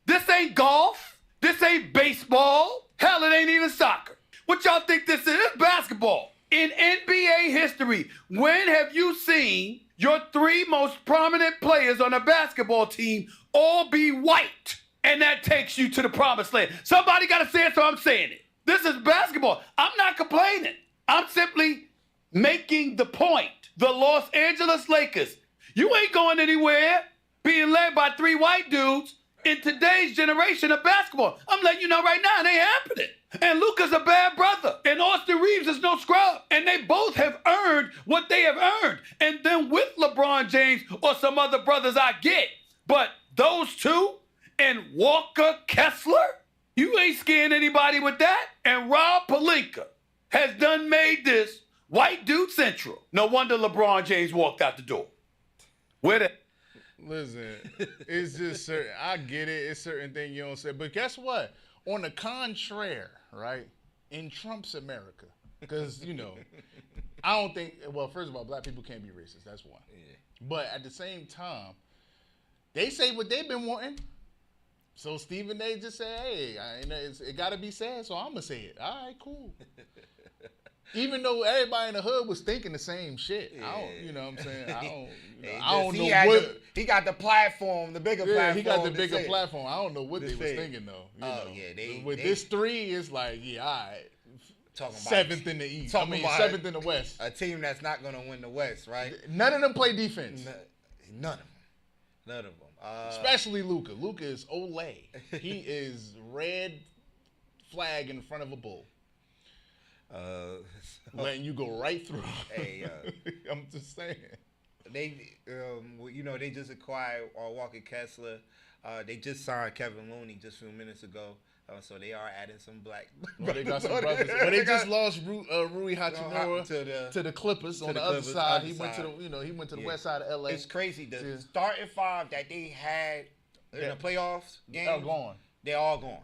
This ain't golf. This ain't baseball. Hell, it ain't even soccer. What y'all think this is? It's basketball. In NBA history, when have you seen your 3 most prominent players on a basketball team all be white? And that takes you to the promised land. Somebody got to say it, so I'm saying it. This is basketball. I'm not complaining. I'm simply making the point. The Los Angeles Lakers, you ain't going anywhere being led by 3 white dudes in today's generation of basketball. I'm letting you know right now, it ain't happening. And Luka's a bad brother. And Austin Reeves is no scrub. And they both have earned what they have earned. And then with LeBron James or some other brothers, I get. But those 2 and Walker Kessler, you ain't scaring anybody with that. And Rob Pelinka has done made this white dude central. No wonder LeBron James walked out the door. Where the... Listen, it's just certain. I get it. It's certain things you don't say. But guess what? On the contrary, right? In Trump's America, because, I don't think, well, first of all, black people can't be racist. That's one. Yeah. But at the same time, they say what they've been wanting. So Stephen A. just said, hey, it got to be said, so I'm going to say it. All right, cool. Even though everybody in the hood was thinking the same shit. Yeah. I don't, you know what I'm saying? I don't know what. He got the platform, the bigger platform. He got the bigger platform. I don't know what they was thinking, though. With this 3, it's like, yeah, all right. Talking about 7th in the East. 7th in the West. A team that's not going to win the West, right? None of them play defense. None of them. None of them. Especially Luka. Luka is Olay. He is red flag in front of a bull. Letting you go right through. Hey, I'm just saying. They, they just acquired Walker Kessler. They just signed Kevin Looney just a few minutes ago. So they are adding some black. Well, they got some brothers. But they just lost Rui Hachimura to the Clippers on the other side. He went to the west side of LA. It's crazy. The starting 5 that they had in the playoffs game. They're gone. They're all gone.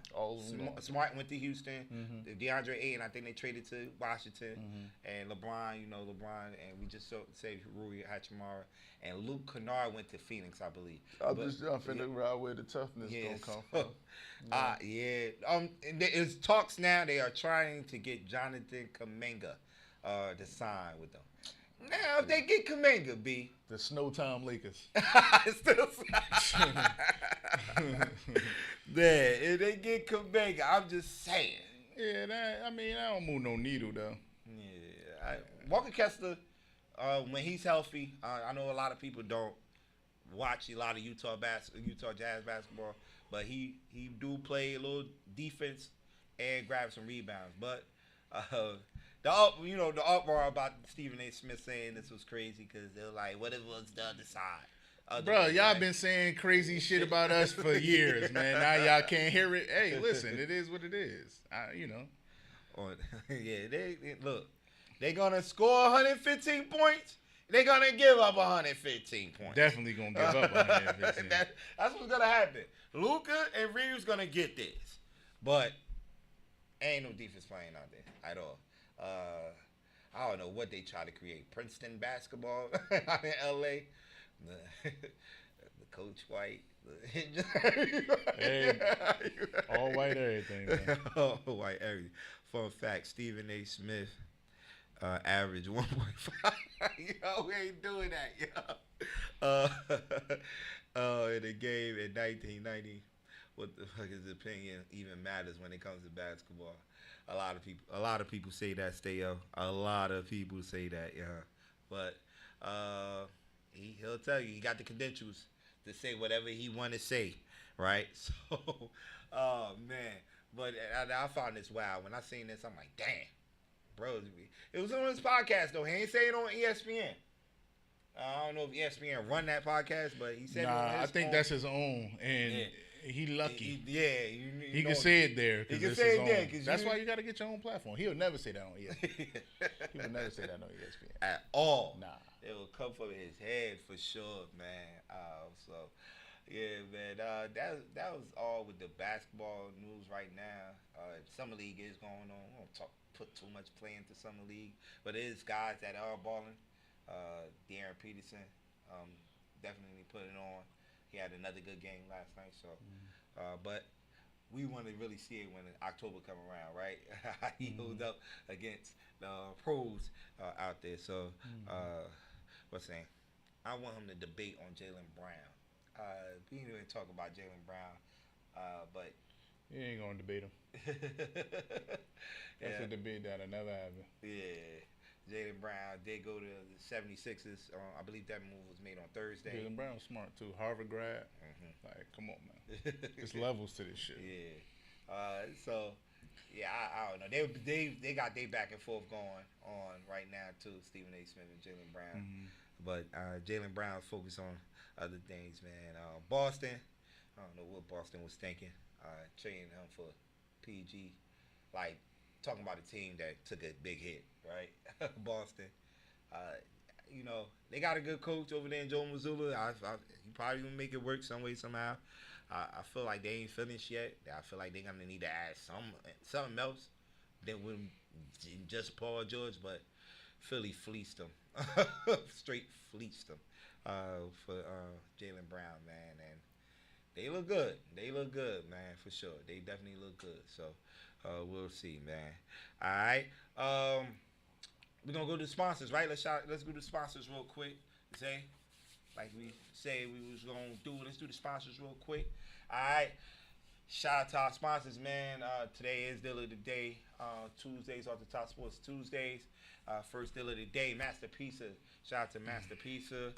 Smart went to Houston. Mm-hmm. DeAndre Ayton, I think they traded to Washington. Mm-hmm. And LeBron, and we just saved Rui Hachimura. And Luke Kennard went to Phoenix, I believe. I'm just trying to figure out where the toughness gonna come from. It's talks now. They are trying to get Jonathan Kuminga to sign with them. Now, if they get Kuminga, B. The Snowtime Lakers. Still if they get Kuminga, I'm just saying. Yeah, I don't move no needle, though. Yeah. Walker Kessler, when he's healthy, I know a lot of people don't watch a lot of Utah Jazz basketball, but he do play a little defense and grab some rebounds. But the uproar about Stephen A. Smith saying this was crazy because they're like, what if it was the other side? Bro, y'all been saying crazy shit about us for years, man. Now y'all can't hear it. Hey, listen, it is what it is. Look, they're gonna score 115 points. They're gonna give up 115 points. Definitely gonna give up 115. That's what's gonna happen. Luka and Reeves gonna get this, but ain't no defense playing out there at all. I don't know what they try to create. Princeton basketball out in LA. The coach white. Hey, all white everything, man. All white everything. Fun fact, Stephen A. Smith averaged 1.5. Yo, we ain't doing that, yo. In a game in 1990, what the fuck is opinion even matters when it comes to basketball? A lot of people say that, Stayo. A lot of people say that, yeah. But he'll tell you he got the credentials to say whatever he want to say, right? So, oh man. But I found this wild. When I seen this, I'm like, damn, bro. It was on his podcast though. He ain't say it on ESPN. I don't know if ESPN run that podcast, but he said it on his I think phone. That's his own, and he lucky. He can say it there. He can say it there. Cause that's why you got to get your own platform. He'll never say that on ESPN. He will never say that on ESPN at all. Nah, it will come from his head for sure, man. So yeah, man. That was all with the basketball news right now. Summer League is going on. We don't put too much play into Summer League, but it is guys that are balling. De'Aaron Peterson definitely put it on. He had another good game last night. So, but we want to really see it when October come around, right? He hold up against the pros out there. So, what's saying? I want him to debate on Jaylen Brown. We didn't even talk about Jaylen Brown, but You ain't gonna debate him. That's a debate that'll never happen. Yeah. Jaylen Brown did go to the 76ers. I believe that move was made on Thursday. Jaylen Brown's smart too. Harvard grad. Like, come on, man. There's levels to this shit. Yeah. So, yeah, I don't know. They got their back and forth going on right now too. Stephen A. Smith and Jaylen Brown. But Jaylen Brown focused on other things, man. Boston. I don't know what Boston was thinking. Trading him for PG, like talking about a team that took a big hit, right? Boston. They got a good coach over there in Joe Mazzulla. He probably gonna make it work some way somehow. I feel like they ain't finished yet. I feel like they're gonna need to add something else than with just Paul George, but Philly fleeced them, straight fleeced them for Jaylen Brown, man, and they look good. They look good, man, for sure. They definitely look good. So we'll see, man. All right. We're gonna go to the sponsors, right? Let's go to the sponsors real quick. Like we say we was gonna do. Let's do the sponsors real quick. All right. Shout out to our sponsors, man. Today is deal of the day. Tuesdays are the Top Sports Tuesdays. First deal of the day, Master Pizza. Shout out to Master Pizza.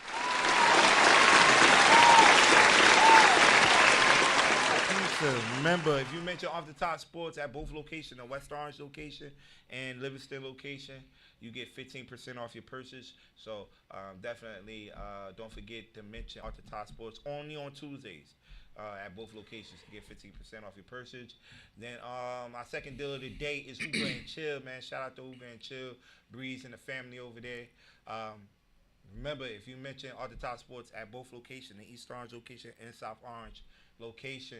Remember, if you mention Off the Top Sports at both locations, the West Orange location and Livingston location, you get 15% off your purchase. So definitely don't forget to mention Off the Top Sports only on Tuesdays at both locations to get 15% off your purchase. Then our second deal of the day is Uber and Chill, man. Shout out to Uber and Chill, Breeze and the family over there. Remember, if you mention Off the Top Sports at both locations, the East Orange location and South Orange location,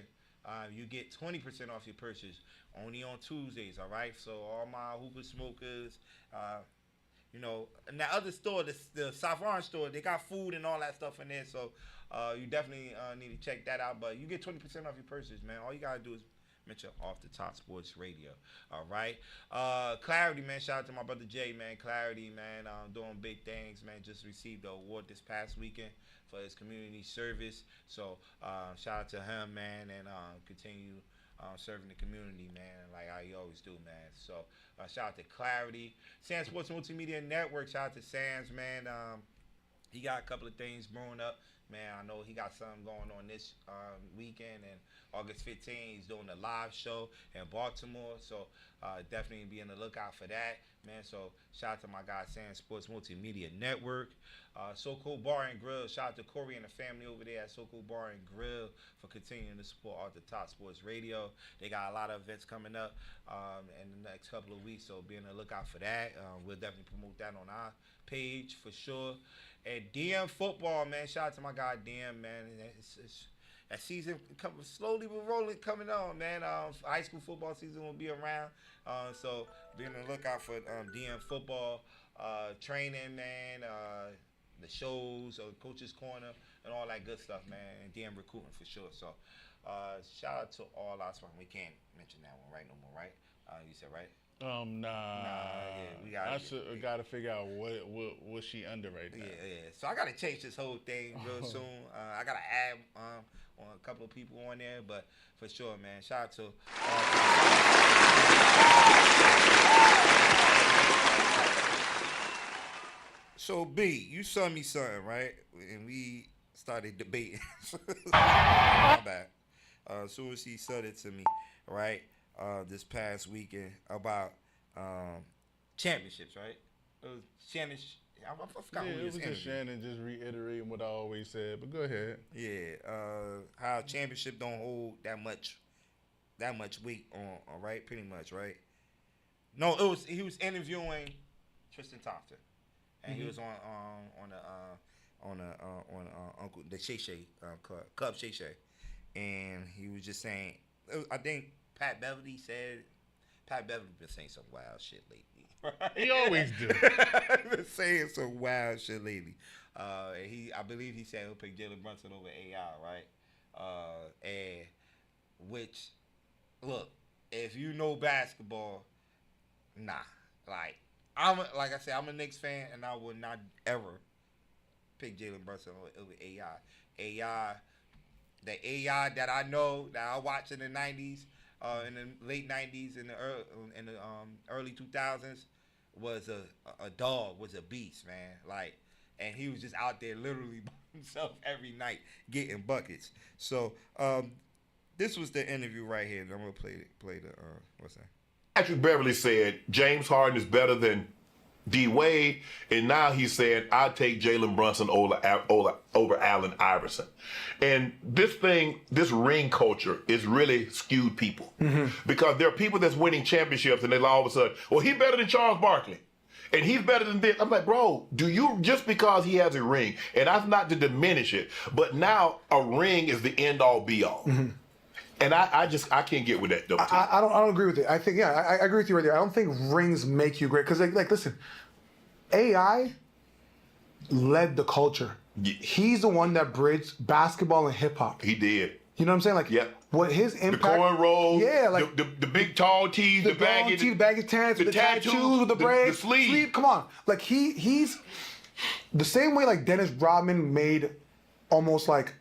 you get 20% off your purchase only on Tuesdays, all right? So all my hookah smokers, and that other store, the South Orange store, they got food and all that stuff in there. So you definitely need to check that out. But you get 20% off your purchase, man. All you got to do is mention Off the Top Sports Radio, all right? Clarity, man. Shout out to my brother Jay, man. Clarity, man, doing big things, man. Just received the award this past weekend for his community service. So shout out to him, man, and continue serving the community, man, like how you always do, man. So shout out to Clarity. Sands Sports Multimedia Network. Shout out to Sands, man. He got a couple of things brewing up. Man, I know he got something going on this weekend, and August 15th, he's doing a live show in Baltimore, so definitely be on the lookout for that, man. So shout out to my guy, Sands Sports Multimedia Network. So-Called Bar and Grill, shout out to Corey and the family over there at So-Called Bar and Grill for continuing to support Off the Top Sports Radio. They got a lot of events coming up in the next couple of weeks, so be on the lookout for that. We'll definitely promote that on our page for sure. And DM Football, man. Shout out to my guy DM, man. That season slowly but rolling coming on, man. High school football season will be around. So be on the lookout for DM Football training, man. The shows, Coach's Corner, and all that good stuff, man. And DM recruiting for sure. So shout out to all our sponsors. We can't mention that one right no more, right? You said right? Nah. Yeah, I gotta figure out what she under right now. Yeah. So I gotta change this whole thing real soon. I gotta add on a couple of people on there, but for sure, man. Shout out to So B, you sent me something, right? And we started debating. My bad. As soon as he said it to me, right? This past weekend about championships, right? It was Shannon. I forgot who it was just Shannon just reiterating what I always said. But go ahead. Yeah, how championship don't hold that much weight on right? Pretty much, right? No, he was interviewing Tristan Thompson, and he was on Uncle the Shay Shay Cub Shay Shay, and he was just saying, I think Pat Beverly been saying some wild shit lately. He always do. Been saying some wild shit lately. I believe he said he'll pick Jalen Brunson over AI, right? And which, look, if you know basketball, nah. Like I said, I'm a Knicks fan, and I would not ever pick Jalen Brunson over AI. The AI that I know, that I watched in the 90s, in the late 90s, in the early 2000s, was a dog, was a beast, man. Like, and he was just out there literally by himself every night getting buckets. So, this was the interview right here. I'm gonna play the what's that? Patrick Beverly said James Harden is better than D Wade, and now he's saying I'd take Jalen Brunson over Allen Iverson. And this ring culture is really skewed people because there are people that's winning championships, and they all of a sudden, well, he's better than Charles Barkley. And he's better than this. I'm like, bro, do you, just because he has a ring, and that's not to diminish it, but now a ring is the end all be all. And I can't get with that though. I don't agree with it. I think I agree with you right there. I don't think rings make you great because like listen, AI led the culture. Yeah. He's the one that bridged basketball and hip hop. He did. You know what I'm saying? Like, what his impact? The cornrows, yeah, like the big tall tees, the baggy pants, the tattoos with the braids, the sleeve. Come on, like he's the same way like Dennis Rodman made almost like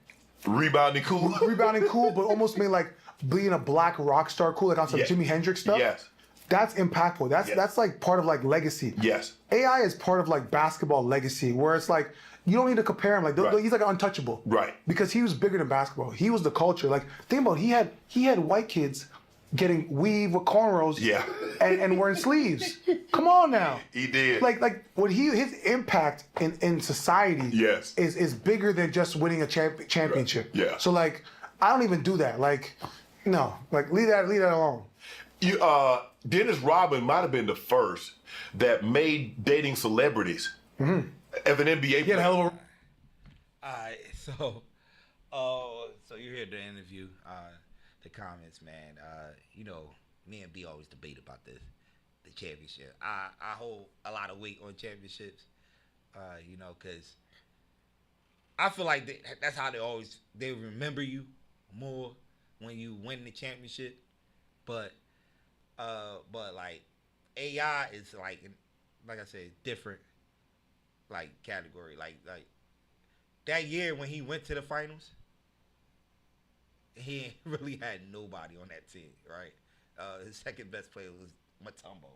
rebounding cool, but almost made like being a black rock star cool, like on some Jimi Hendrix stuff. Yes. That's impactful. That's like part of like legacy. Yes. AI is part of like basketball legacy, where it's like you don't need to compare him. Like he's like untouchable. Right. Because he was bigger than basketball. He was the culture. Like think about it, he had white kids getting weave with cornrows. Yeah. And wearing sleeves. Come on now. He did. Like what his impact in society. Yes. is bigger than just winning a championship. Right. Yeah. So like I don't even do that. Like no. Like leave that alone. Dennis Rodman might have been the first that made dating celebrities as an NBA player. All right, so you heard the interview, the comments, man. Me and B always debate about the championship. I hold a lot of weight on championships, because I feel like that's how they remember you more when you win the championship, but like AI is like I said, different like category. Like that year when he went to the finals, he ain't really had nobody on that team, right? His second best player was Mutombo,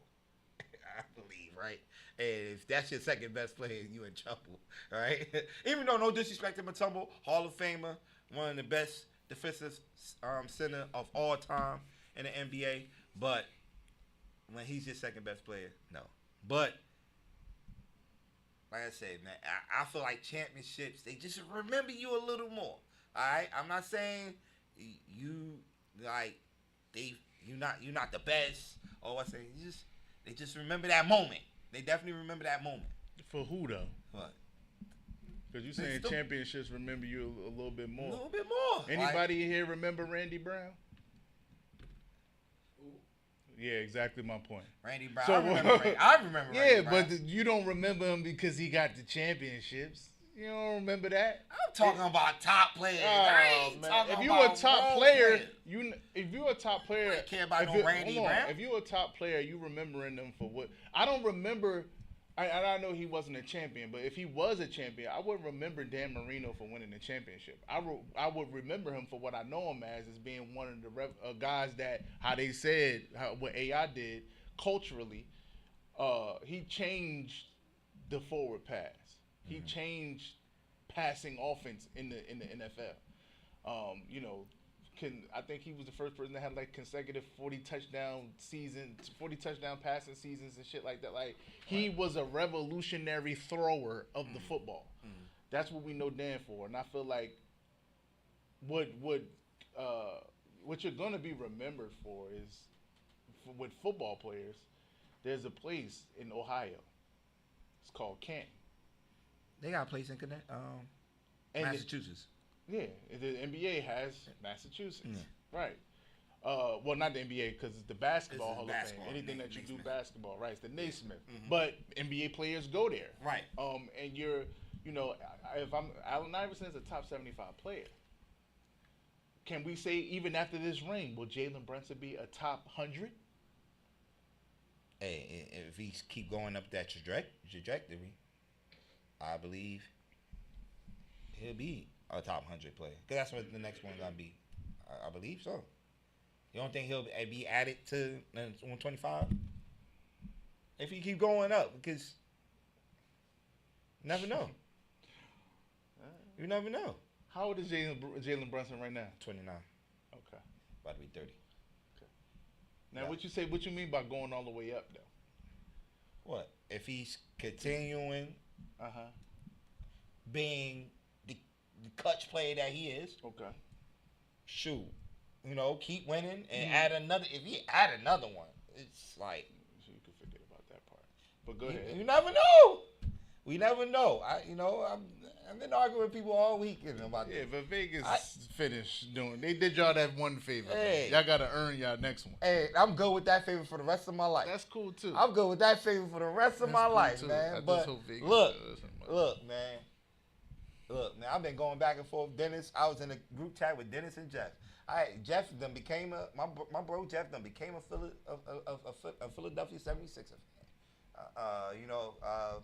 I believe, right? And if that's your second best player, you in trouble, right? Even though no disrespect to Mutombo, Hall of Famer, one of the best defensive center of all time in the NBA, but when he's your second best player, no. But like I said, man, I feel like championships, they just remember you a little more. All right, I'm not saying you're not the best or what. They just remember that moment. They definitely remember that moment. For who though? What? Because you saying championships remember you a little bit more. A little bit more. Anybody in here remember Randy Brown? Yeah, exactly my point. Randy Brown. So, I remember Randy yeah, Brown. but you don't remember him because he got the championships. You don't remember that? I'm talking about top players. If you a top player, if you a top player, I don't care about no Randy Brown. If you a top player, you remembering them for what? I don't remember. I know he wasn't a champion, but if he was a champion, I would remember Dan Marino for winning the championship. I would remember him for what I know him as being one of the guys that, how they said, what AI did culturally, he changed the forward pass. He changed passing offense in the NFL. I think he was the first person that had like consecutive 40 touchdown passing seasons and shit like that. Like he was a revolutionary thrower of the football. That's what we know Dan for. And I feel like what you're gonna be remembered for is with football players. There's a place in Ohio. It's called Canton. They got a place in Massachusetts. The NBA has Massachusetts, right? Well, not the NBA because it's the basketball This is Hall basketball, of Fame. Anything that you do Naismith. basketball, right? It's the Naismith. But NBA players go there, Right. And you're, if Allen Iverson's a top 75 player, can we say even after this ring, will Jalen Brunson be a top 100? Hey, if he keep going up that trajectory, I believe he'll be a top 100 player. Because that's what the next one's going to be. I believe so. You don't think he'll be added to 125? If he keep going up, because you never know. You never know. How old is Jalen Brunson right now? 29. Okay. About to be 30. Now, what you mean by going all the way up, though? What? If he's continuing being the clutch player that he is, Okay. shoot, keep winning and add another. If he add another one, it's like So you can forget about that part. But go ahead. you never know. We never know. I've been arguing with people all weekend about Yeah, this. but Vegas finished doing. They did y'all that one favor. Hey. Y'all gotta earn y'all next one. Hey, I'm good with that favor for the rest of my life. That's cool too. I'm good with that favor for the rest of my cool, life, too. I man. just But hope Vegas look, does something. look, man. I've been going back and forth. Dennis, I was in a group chat with Dennis and Jeff. Jeff done became my bro Jeff done became a Philadelphia 76er fan.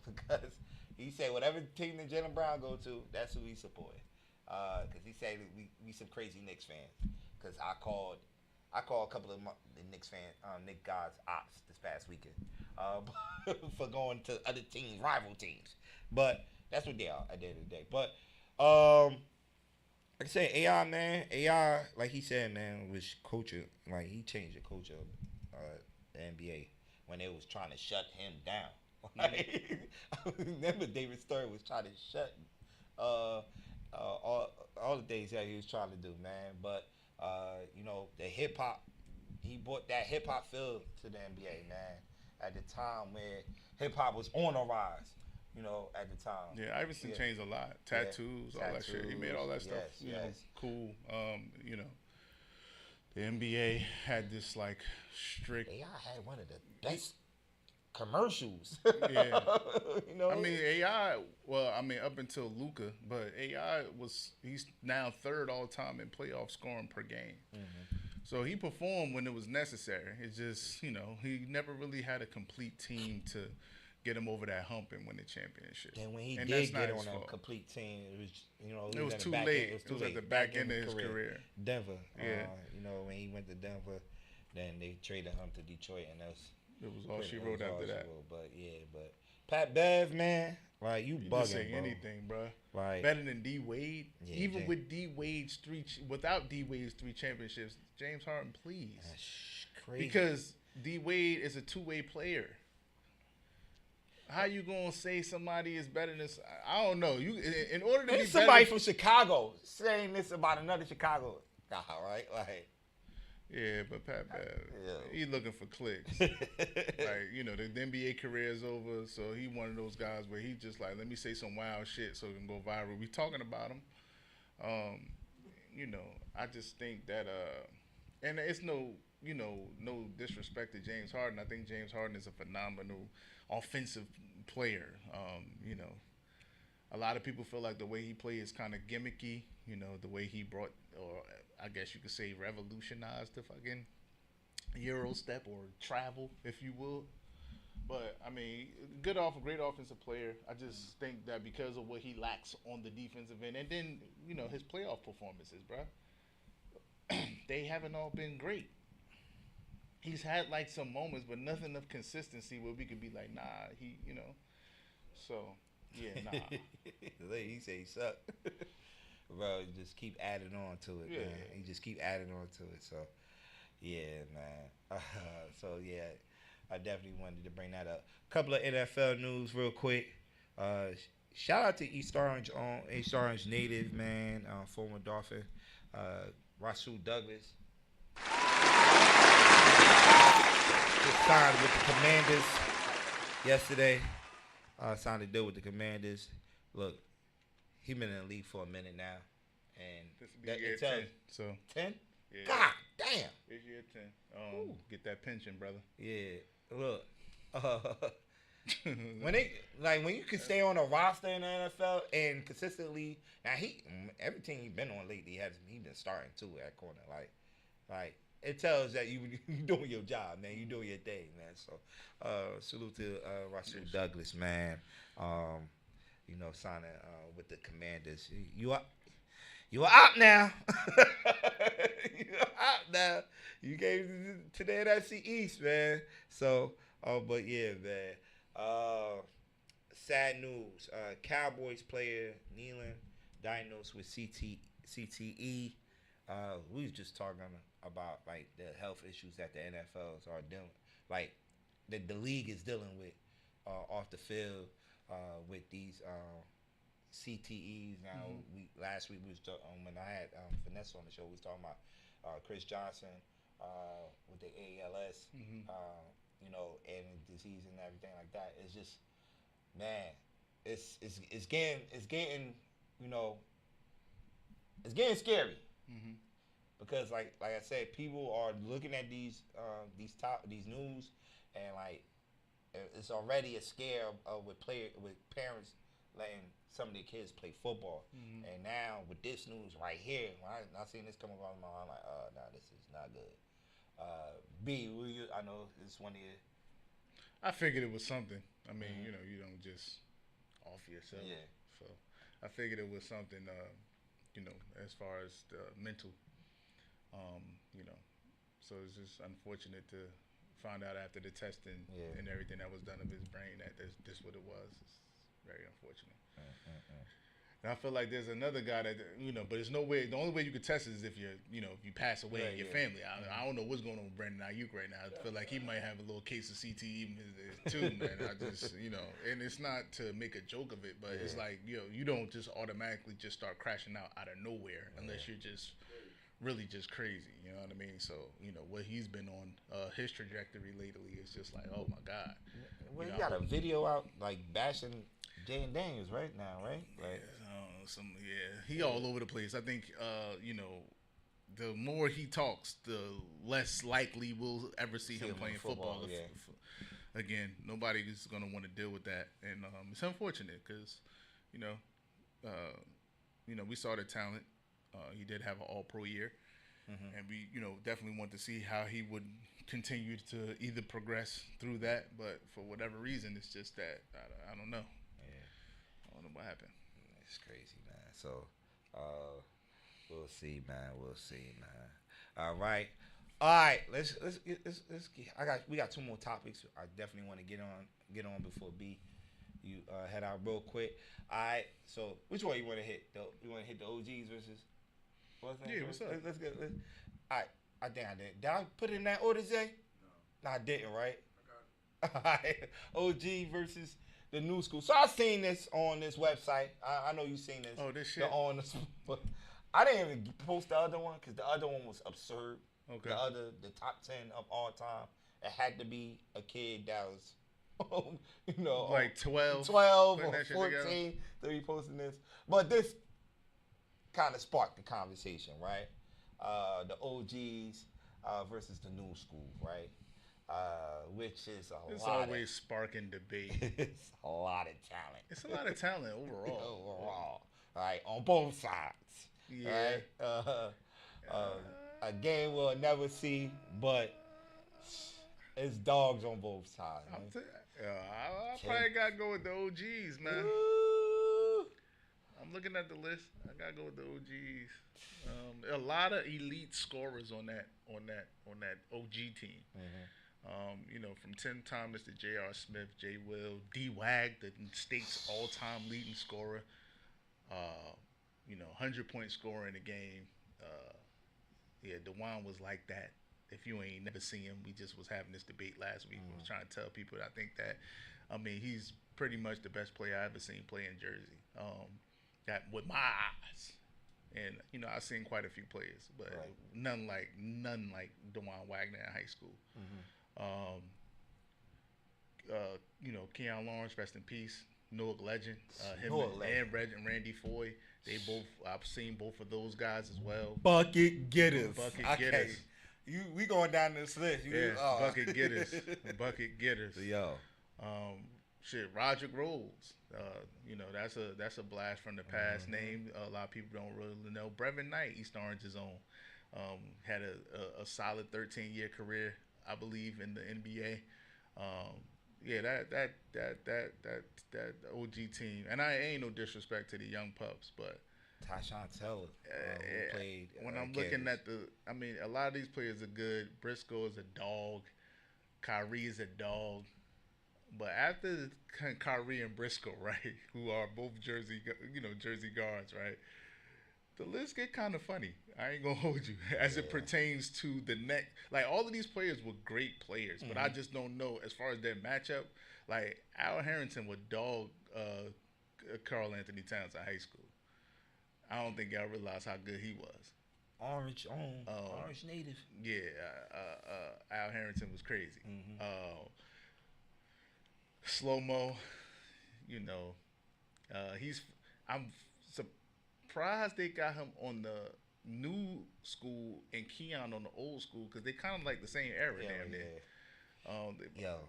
Because he said whatever team that Jaylen Brown go to, that's who he supported. Because he said we some crazy Knicks fans. Because I called a couple of the Knicks fans, Nick God's ops this past weekend for going to other teams, rival teams. But that's what they are at the end of the day. But like I said, AI, like he said, man, was coaching. Like he changed the culture of the NBA when they was trying to shut him down. Like, I remember David Stern was trying to shut all the things that he was trying to do, man. But the hip hop, he brought that hip hop feel to the NBA, man. At the time where hip hop was on the rise, at the time. Yeah, Iverson changed a lot. Tattoos, all that shit. He made all that stuff cool. The NBA had this like strict. AI had one of the best commercials. Yeah. I mean, AI, up until Luka, but AI he's now third all time in playoff scoring per game. Mm-hmm. So he performed when it was necessary. It's just, he never really had a complete team to get him over that hump and win the championship. And when he and did get on a complete team, it was too late. It was at the back end of his career. Denver. Yeah. When he went to Denver, then they traded him to Detroit, and it was all she wrote after that. But Pat Bev, man, like you bugging, say bro. anything, bro. Right. Better than D Wade. Yeah, Even with D Wade's without D Wade's 3 championships, James Harden, please. That's crazy. Because D Wade is a two-way player. How you gonna say somebody is better than? I don't know. You in order to There's be somebody better, from Chicago saying this about another Chicago guy, right? Like. Yeah, but Pat Bev, he looking for clicks. Like, the NBA career is over, so he one of those guys where he just like, let me say some wild shit so it can go viral. We talking about him. I just think that, and it's no disrespect to James Harden. I think James Harden is a phenomenal offensive player. A lot of people feel like the way he plays is kind of gimmicky. The way he brought, or I guess you could say revolutionized the fucking Euro step or travel, if you will. But, I mean, great offensive player. I just think that because of what he lacks on the defensive end, and then, his playoff performances, bro, they haven't all been great. He's had, like, some moments, but nothing of consistency where we could be like, nah, So, yeah, nah. He say he suck. Bro, you just keep adding on to it, man. You just keep adding on to it. So, yeah, man. I definitely wanted to bring that up. A couple of NFL news real quick. Shout out to East Orange native, man, former Dolphin, Rasul Douglas. Just signed with the Commanders yesterday. Signed a deal with the Commanders. Look, he's been in the league for a minute now, and This will be year 10. So 10. Yeah. God Damn. This year 10. Get that pension, brother. Yeah. Look. When you can stay on a roster in the NFL and consistently, now every team he's been on lately he been starting too at corner. Like it tells that you doing your job, man. You doing your thing, man. So salute to Russell Douglas, man. Signing with the Commanders. You are out now. You're out now. You gave to the NFC East, man. So, but yeah, man. Sad news. Cowboys player Nealon diagnosed with CTE. We was just talking about like the health issues that the NFLs are dealing, like the league is dealing with off the field with these CTEs. Now, last week we was when I had Vanessa on the show, we was talking about Chris Johnson with the ALS. And disease and everything like that. It's just, man, it's getting scary. Because like I said, people are looking at these news, and like it's already a scare with parents letting some of their kids play football. And now with this news right here, when I seen this come across my mind, I'm like, nah, this is not good. B, I know it's one of your. I figured it was something. I mean, you don't just off yourself. Yeah. So I figured it was something. As far as the mental. So it's just unfortunate to find out after the testing and everything that was done of his brain that this what it was. It's very unfortunate. And I feel like there's another guy that but there's no way. The only way you could test it is if if you pass away in your family. I don't know what's going on with Brandon Ayuk right now. I feel like he might have a little case of CTE too, man. I just and it's not to make a joke of it, but it's like you don't just automatically just start crashing out of nowhere unless you're just really just crazy. You know what I mean? So what he's been on his trajectory lately is just like, oh my God. Well, he got a video out like bashing Jane Daniels right now, right? Like, he all over the place. I think, the more he talks, the less likely we'll ever see him playing football again. Nobody is going to want to deal with that, and it's unfortunate because, we saw the talent. He did have an All-Pro year, and we, definitely want to see how he would continue to either progress through that, but for whatever reason, it's just that I don't know. I don't know what happened. It's crazy, man. So, we'll see, man. All right. Let's we got two more topics. I definitely want to get on before B. You head out real quick. All right. So, which one you want to hit? You want to hit the OGs versus? What's up? Let's get. All right. I think I did. Did I put it in that order, Jay? No, I didn't. Right. I got it. All right. OG versus the new school. So I seen this on this website. I know you seen this. Oh, this shit. But I didn't even post the other one because the other one was absurd. Okay. The top 10 of all time. It had to be a kid that was, like 12 or 14 to be posting this. But this kind of sparked the conversation, right? The OGs versus the new school, right? Which is it's always sparking debate. It's a lot of talent. It's a lot of talent overall. Right, on both sides. Yeah. Right? A game we'll never see, but it's dogs on both sides. I probably gotta go with the OGs, man. Ooh. I'm looking at the list. I gotta go with the OGs. A lot of elite scorers on that OG team. From Tim Thomas to J.R. Smith, J. Will, D. Wag, the state's all-time leading scorer. 100-point scorer in a game. DeJuan was like that. If you ain't never seen him, we just was having this debate last week. I was trying to tell people I think that, he's pretty much the best player I ever seen play in Jersey. That with my eyes. And, I've seen quite a few players, but none like DeJuan Wagner in high school. Keon Lawrence, rest in peace. Noah Legend, and Randy Foy. I've seen both of those guys as well. Bucket getters. We going down this list. Bucket getters. Bucket getters. Yo. Roderick Rhodes. That's a blast from the past name. A lot of people don't really know. Brevin Knight, East Orange's own, had a solid 13-year career, I believe, in the NBA. That OG team, and I ain't no disrespect to the young pups, but Tyshawn Taylor, who played. When I'm looking at a lot of these players are good. Briscoe is a dog. Kyrie is a dog. But after Kyrie and Briscoe, right, who are both Jersey guards, right, the list get kind of funny. I ain't gonna hold you as it pertains to the next. Like, all of these players were great players, but I just don't know as far as their matchup. Like, Al Harrington would dog Karl Anthony Towns in high school. I don't think y'all realize how good he was. Orange native. Yeah, Al Harrington was crazy. Slow-mo, I'm surprised they got him on the new school and Keon on the old school, because they kind of like the same era damn near.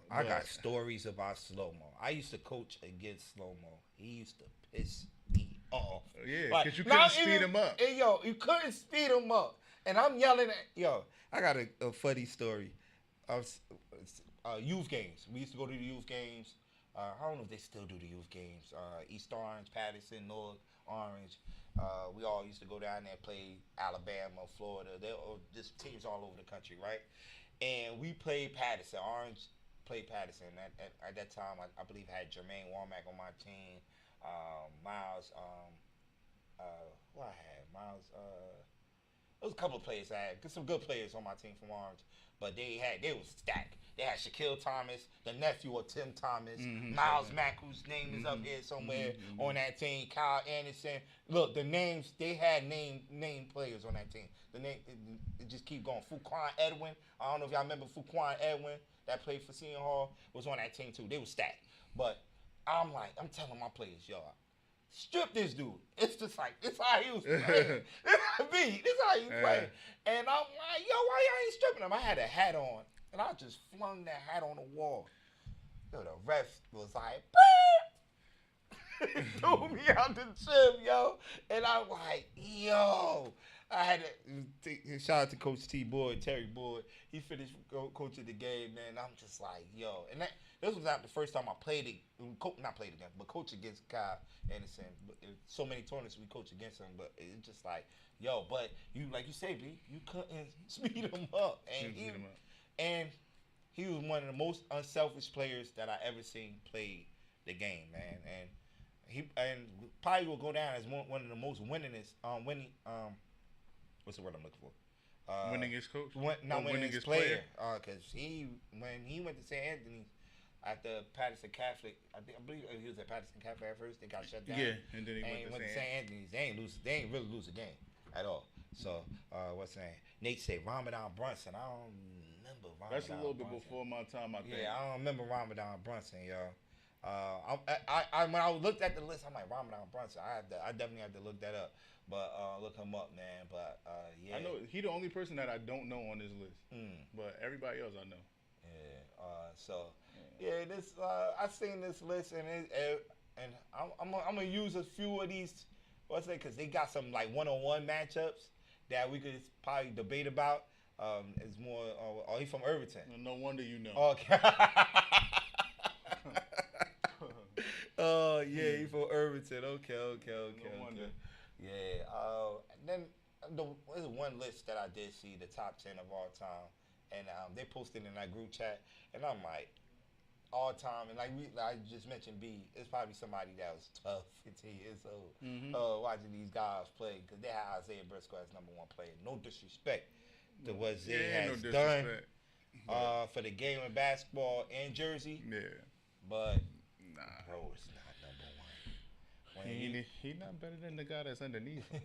I got stories about Slow-mo. I used to coach against Slow-mo. He used to piss me off. Yeah, because you couldn't speed him up. Hey, you couldn't speed him up. And I'm yelling at, I got a funny story. Youth games. We used to go to the youth games. I don't know if they still do the youth games. East Orange, Patterson, North Orange. We all used to go down there and play Alabama, Florida. Just teams all over the country, right? And we played Patterson. Orange played Patterson. At that time, I believe I had Jermaine Womack on my team. Miles. What I had? Miles. There was a couple of players I had. Some good players on my team from Orange. But they was stacked. They had Shaquille Thomas, the nephew of Tim Thomas, Miles Mack, whose name is up here somewhere on that team, Kyle Anderson. Look, the names, they had name players on that team. The name, it just keep going. Fuquan Edwin, I don't know if y'all remember Fuquan Edwin, that played for Seton Hall, was on that team too. They was stacked. But I'm telling my players, y'all, strip this dude. It's just like, it's how he was playing. This how he was playing. And I'm like, why y'all ain't stripping him? I had a hat on, and I just flung that hat on the wall. The ref was like, threw me out the gym, and I'm like, I had to shout out to Coach T. Boyd, Terry Boyd. He finished coaching the game, man. I'm just like, and this was not the first time I played it. Not played against, but coach against Kyle Anderson. So many tournaments we coach against him, but it's just like, but you, like you say, B, you couldn't speed him up, and he was one of the most unselfish players that I ever seen play the game, man. And he probably will go down as one of the most winningest, what's the word I'm looking for? Winningest coach? Not winningest player. Because when he went to St. Anthony's after Patterson Catholic, I believe he was at Patterson Catholic at first. They got shut down. Yeah, and then he went to St. Anthony's. They ain't really lose a game at all. So what's his name? Nate said Ramadan Brunson. I don't remember Ramadan. That's a little bit Brunson. before my time, I think. Yeah, I don't remember Ramadan Brunson, when I looked at the list, I'm like, Ramadan Brunson. I definitely have to look that up. But look him up, man. But I know he the only person that I don't know on this list. But everybody else I know. Yeah. This I seen this list, and I'm gonna use a few of these. Because they got some like one-on-one matchups that we could probably debate about. It's more. He from Irvington. No wonder you know. Okay. Oh yeah, he from Irvington. Okay. No wonder. Yeah. And then there's one list that I did see, the top 10 of all time, and they posted in that group chat, and I'm like, all time, and I just mentioned B, it's probably somebody that was 12, 15 years old, watching these guys play, because they had Isaiah Briscoe as number 1 player. No disrespect to what Zay has done for the game of basketball in Jersey. Yeah. But bro, it's not number 1. He not better than the guy that's underneath him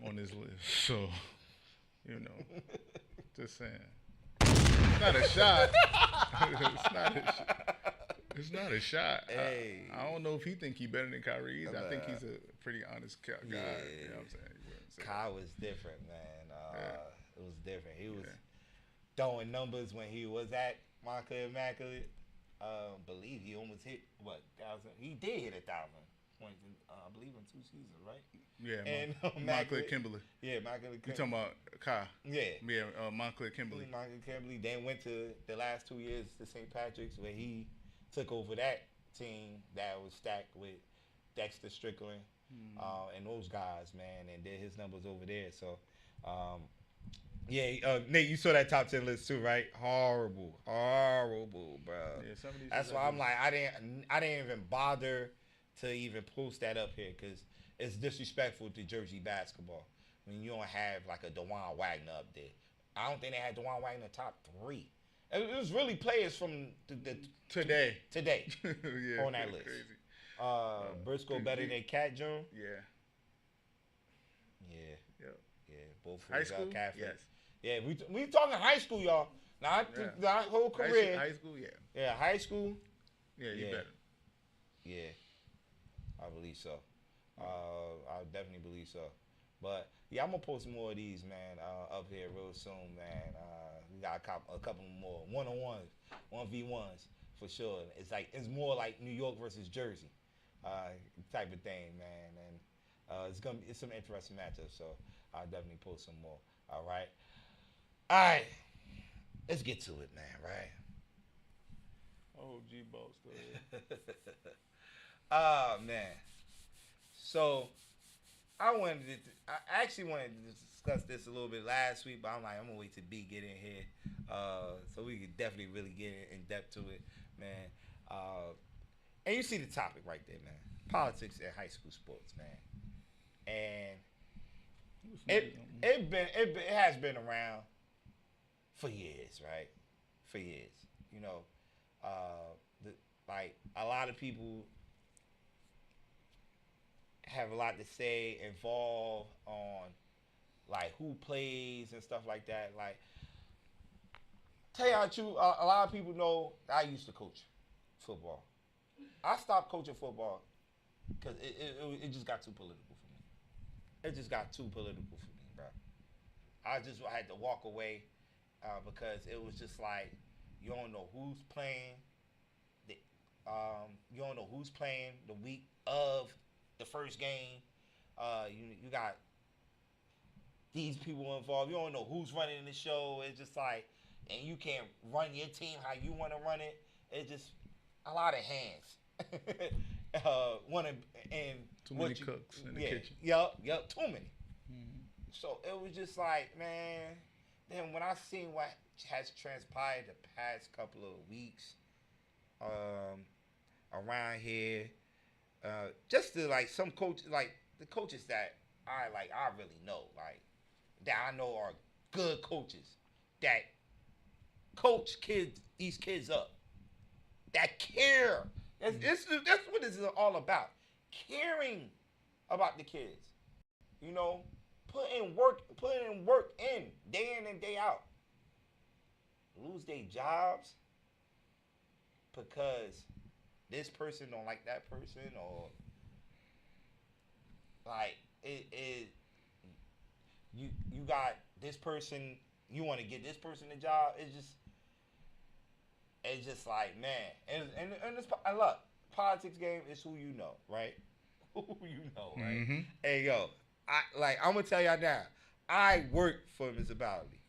on this list. So, just saying. It's not a shot. It's not a shot. Hey. I don't know if he think he better than Kyrie. I think he's a pretty honest guy. Yeah. You know what I'm saying? Kyle was different, man. It was different. throwing numbers when he was at Montclair Immaculate. Believe he almost hit 1,000. He did hit 1,000 points, I believe, in 2 seasons, right? Yeah, And Montclair Kimberly. Yeah, Montclair You Kimberly. talking about Kai? Yeah. Montclair Kimberly. Montclair Kimberly. Then went to the last 2 years to St. Patrick's, where he took over that team that was stacked with Dexter Strickland and those guys, man, and did his numbers over there. So, Nate, you saw that top 10 list too, right? Horrible, bro. Yeah, some of these That's why I'm like, I didn't even bother to even post that up here because it's disrespectful to Jersey basketball when you don't have like a DeJuan Wagner up there. I don't think they had DeJuan Wagner top 3. It was really players from today yeah, on that list. Crazy. Briscoe better than Cat Jones. Yeah. Both high school. Catholic. Yes. Yeah, we talking high school, y'all. Not whole career. High school, yeah. Yeah, high school. Yeah, you better. Yeah, I believe so. I definitely believe so. But yeah, I'm gonna post more of these, man, up here real soon, man. We got a couple more 1-on-1s, 1v1s for sure. It's more like New York versus Jersey, type of thing, man. And it's some interesting matchups. So I'll definitely post some more. All right. Let's get to it, man. Right. Oh, G-Ball story. Man. So I actually wanted to discuss this a little bit last week, but I'm gonna wait till B get in here, so we could definitely really get in depth to it, man. And you see the topic right there, man. Politics in high school sports, man. And it has been around for years, right? For years, you know. Like a lot of people have a lot to say involved on like who plays and stuff like that. Like, tell y'all the truth, a lot of people know I used to coach football. I stopped coaching football because it just got too political for me. It just got too political for me, bro. I had to walk away because it was just like you don't know who's playing. You don't know who's playing the week of the first game. You got these people involved. You don't know who's running the show. It's just like, and you can't run your team how you want to run it. It's just a lot of hands. Too many cooks in the kitchen. Yep, too many. Mm-hmm. So it was just like, man. Then when I seen what has transpired the past couple of weeks, around here, just to like some coaches, like the coaches that I really know, like that I know are good coaches that coach these kids up, that care. That's what this is all about. Caring about the kids, you know, putting work in day in and day out. Lose their jobs because this person don't like that person, or like you got this person, you want to get this person a job. It's just like, man, and it's, I love politics game is who you know, right? Who you know, right? Mm-hmm. Hey yo, I'm gonna tell y'all now, I work for a municipality,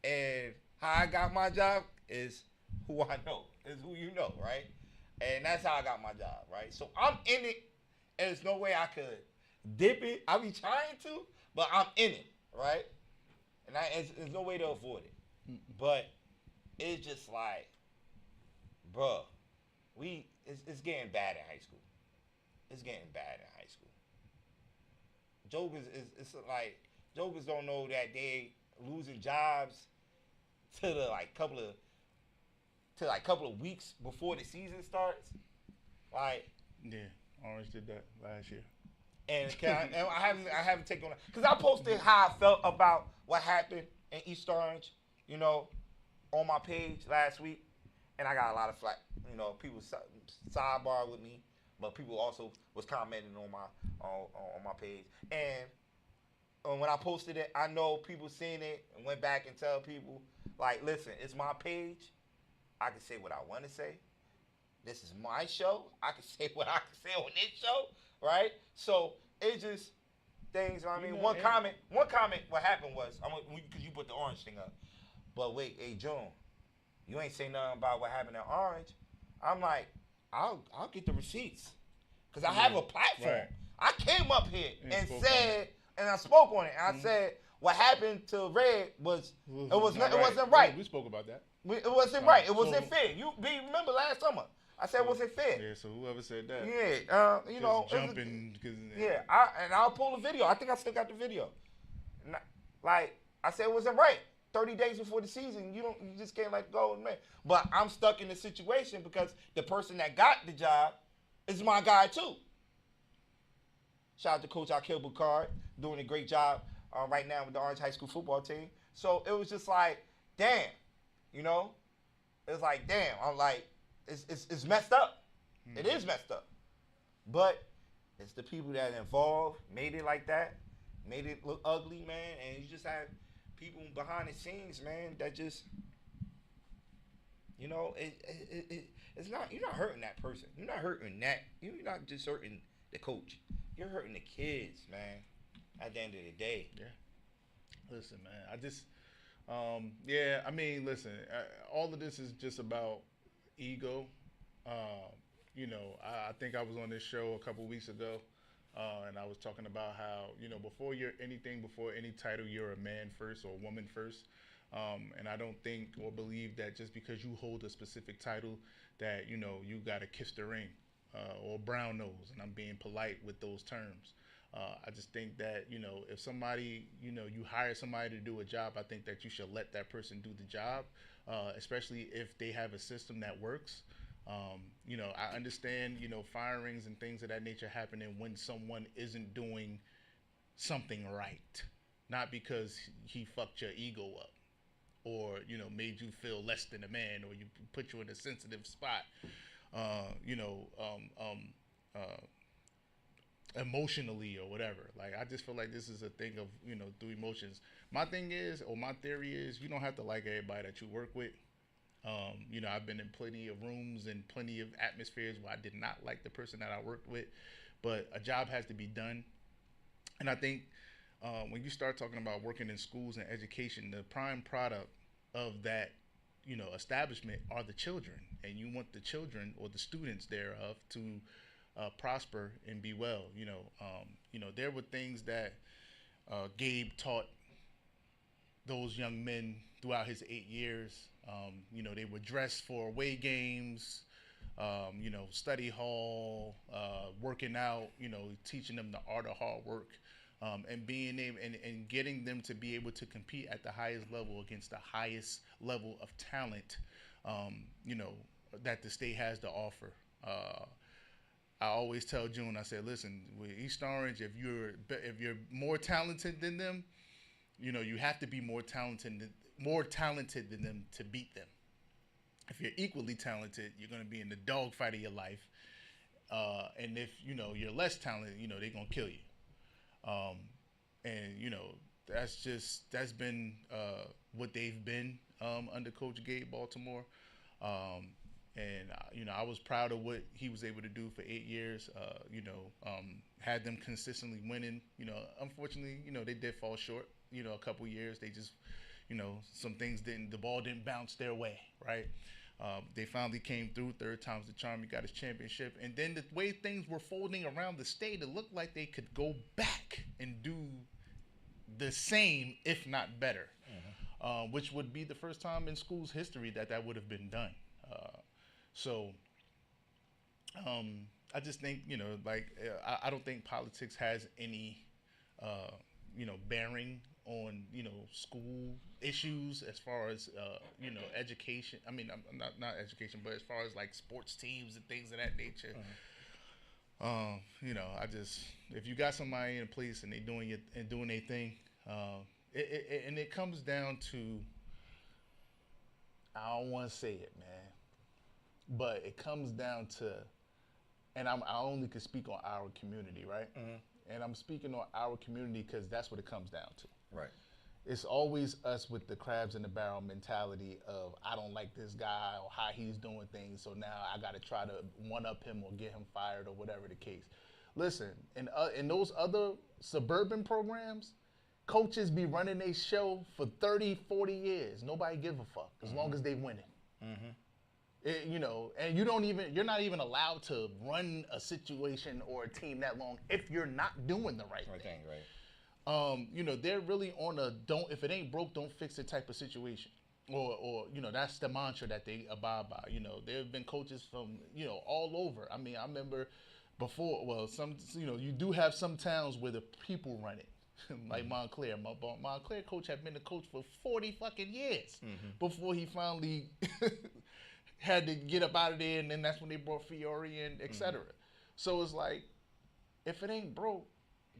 and how I got my job is who I know, is who you know, right? And that's how I got my job, right? So I'm in it, and there's no way I could dip it. I be trying to, but I'm in it, right? And there's no way to avoid it. But it's just like, bruh, it's getting bad in high school. It's getting bad in high school. Jokers don't know that they losing jobs to the couple of weeks before the season starts. Like, yeah, Orange did that last year. And I haven't taken on that because I posted how I felt about what happened in East Orange, you know, on my page last week, and I got a lot of flack. You know, people sidebar with me, but people also was commenting on my page. And when I posted it, I know people seen it and went back and tell people Like, listen, it's my page. I can say what I want to say. This is my show. I can say what I can say on this show, right? So it's just things. I mean, one comment. What happened was, because you put the orange thing up. But wait, hey June, you ain't say nothing about what happened in Orange. I'm like, I'll get the receipts, cause I have a platform. Right. I came up here and said, and I spoke on it. And I said what happened to Red wasn't right. We spoke about that. It wasn't right. It wasn't fair. You remember last summer? I said it wasn't fair. Yeah. So whoever said that. Yeah. You know. Jumping. Yeah. I'll pull the video. I think I still got the video. Like I said, it wasn't right. 30 days before the season, you just can't let go, man. But I'm stuck in the situation because the person that got the job is my guy too. Shout out to Coach Akil Bukard, doing a great job right now with the Orange High School football team. So it was just like, damn, you know? It's like, damn. I'm like, it's messed up. Mm-hmm. It is messed up. But it's the people that involved, made it like that, made it look ugly, man. And you just had people behind the scenes, man, that just, you know, it's not, you're not hurting that person. You're not hurting that. You're not just hurting the coach. You're hurting the kids, man, at the end of the day. Yeah. Listen, man, I just, I mean, listen, all of this is just about ego. You know, I think I was on this show a couple weeks ago, and I was talking about how, you know, before any title, you're a man first or a woman first. And I don't think or believe that just because you hold a specific title that, you know, you got to kiss the ring or brown nose. And I'm being polite with those terms. I just think that, you know, if somebody, you know, you hire somebody to do a job, I think that you should let that person do the job, especially if they have a system that works. You know, I understand, you know, firings and things of that nature happening when someone isn't doing something right, not because he fucked your ego up or, you know, made you feel less than a man or you put you in a sensitive spot, you know, emotionally or whatever. Like, I just feel like this is a thing of, you know, through emotions. My thing is, or my theory is, you don't have to like everybody that you work with. You know, I've been in plenty of rooms and plenty of atmospheres where I did not like the person that I worked with, but a job has to be done. And I think when you start talking about working in schools and education, the prime product of that, you know, establishment are the children, and you want the children or the students thereof to prosper and be well. You know, there were things that Gabe taught those young men throughout his 8 years. You know, they were dressed for away games, you know, study hall, working out, you know, teaching them the art of hard work, and being able and getting them to be able to compete at the highest level against the highest level of talent, you know, that the state has to offer. I always tell June, I said, listen, with East Orange, if you're more talented than them, you know, you have to be more talented than them to beat them. If you're equally talented, you're going to be in the dogfight of your life. And if, you know, you're less talented, you know, they're going to kill you. And, you know, that's been what they've been under Coach Gabe Baltimore. And, you know, I was proud of what he was able to do for 8 years, you know, had them consistently winning. You know, unfortunately, you know, they did fall short, you know, a couple years. They just, you know, the ball didn't bounce their way, right? They finally came through, third time's the charm. He got his championship. And then the way things were folding around the state, it looked like they could go back and do the same, if not better, which would be the first time in school's history that would have been done. So I just think, you know, like, I don't think politics has any, you know, bearing on, you know, school issues as far as, you know, education. I mean, not education, but as far as like sports teams and things of that nature. You know, if you got somebody in place and they doing their thing, and it comes down to, I don't want to say it, man, but it comes down to, and I only can speak on our community, right? And I'm speaking on our community because that's what it comes down to. Right. it's always us with the crabs in the barrel mentality of I don't like this guy or how he's doing things, so now I got to try to one-up him or get him fired or whatever the case. Listen, in those other suburban programs, coaches be running their show for 30, 40 years. Nobody give a fuck as long as they winning. You know, and you're not even allowed to run a situation or a team that long if you're not doing the right thing. Right. You know, they're really on a if it ain't broke, don't fix it type of situation. Or you know, that's the mantra that they abide by. You know, there have been coaches from, you know, all over. I mean, I remember before, you know, you do have some towns where the people run it. Like Montclair. Montclair coach had been the coach for 40 fucking years before he finally had to get up out of there, and then that's when they brought Fiore in, etc. So it's like, if it ain't broke,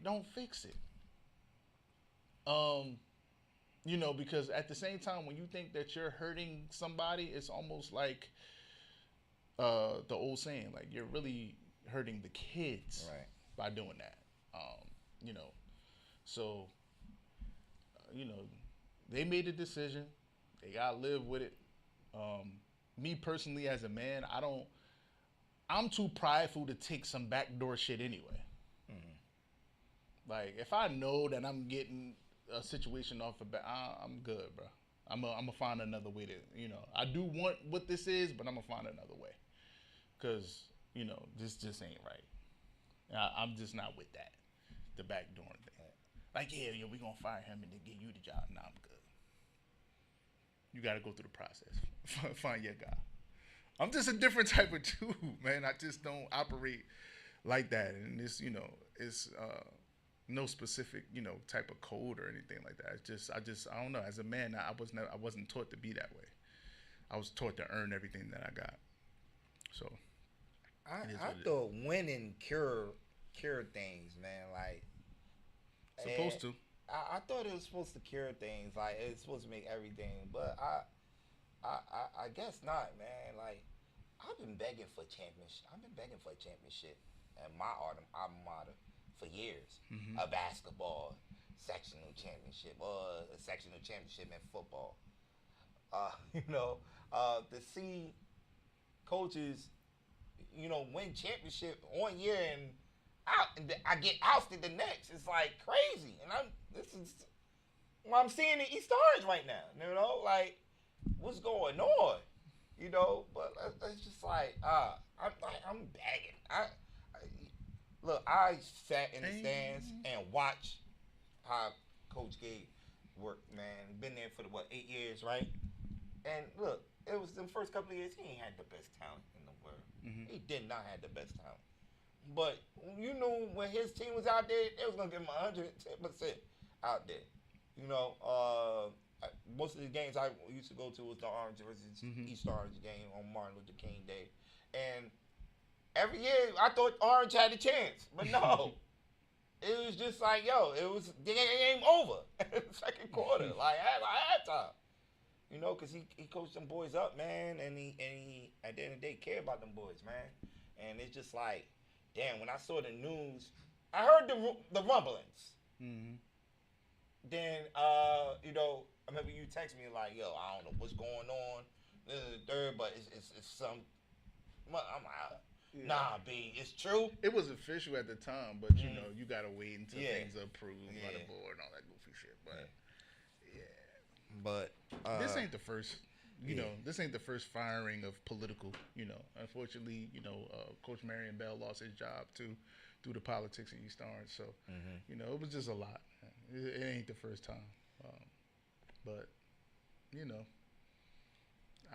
don't fix it. You know, because at the same time, when you think that you're hurting somebody, it's almost like the old saying, like you're really hurting the kids by doing that. You know, so you know, they made a decision. They gotta live with it. Me personally, as a man, I'm too prideful to take some backdoor shit anyway. Like, if I know that I'm getting a situation off the bat, I'm good, bro. I'm gonna find another way to, you know, I do want what this is, but I'm gonna find another way. Cause, you know, this just ain't right. I'm just not with that, the backdoor thing. Like, yeah, we gonna fire him and then give you the job. Nah, I'm good. You gotta go through the process. Find your guy. I'm just a different type of dude, man. I just don't operate like that. And it's, you know, it's no specific, you know, type of code or anything like that. It's just I don't know. As a man, I wasn't taught to be that way. I was taught to earn everything that I got. So I thought winning cure things, man. Like, supposed to. I thought it was supposed to cure things. Like, it's supposed to make everything, but I guess not, man. Like, I've been begging for a championship at my alma mater for years. A basketball sectional championship or a sectional championship in football. You know, to see coaches, you know, win championship one year and I get ousted the next. It's like crazy, and this is what I'm seeing in East Orange right now. You know, like, what's going on? You know, but it's just like I'm begging. Look, I sat in the stands and watched how Coach Gabe worked. Man, been there for 8 years, right? And look, it was the first couple of years he ain't had the best talent in the world. He did not have the best talent. But you knew when his team was out there, they was gonna give him 110% out there. You know, most of the games I used to go to was the Orange versus East Orange game on Martin Luther King Day, and every year I thought Orange had a chance, but no, it was just like, it was the game over second quarter, like at halftime. You know, cause he coached them boys up, man, and he at the end of the day cared about them boys, man, and it's just like. Damn, when I saw the news, I heard the rumblings. Then, you know, I remember you text me like, I don't know what's going on. This is the third, but it's some. I'm like, nah, B, it's true. It was official at the time, but you know, you gotta wait until things are approved by the board and all that goofy shit. But but this ain't the first. You know, this ain't the first firing of political, you know. Unfortunately, you know, Coach Marion Bell lost his job too due to politics in East Orange. So, you know, it was just a lot. It ain't the first time. But, you know,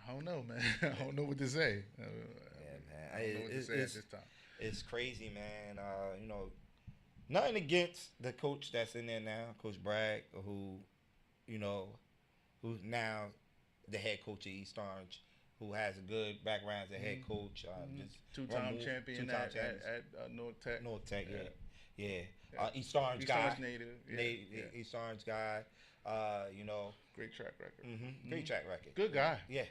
I don't know, man. I don't know what to say. Man. I don't know what to say at this time. It's crazy, man. You know, nothing against the coach that's in there now, Coach Bragg, who, you know, who's now the head coach of East Orange, who has a good background as a head coach. Just two-time champion at North Tech. North Tech, yeah. East Orange guy. East Orange native. East Orange guy. You know. Great track record. Great track record. Good guy. Yeah.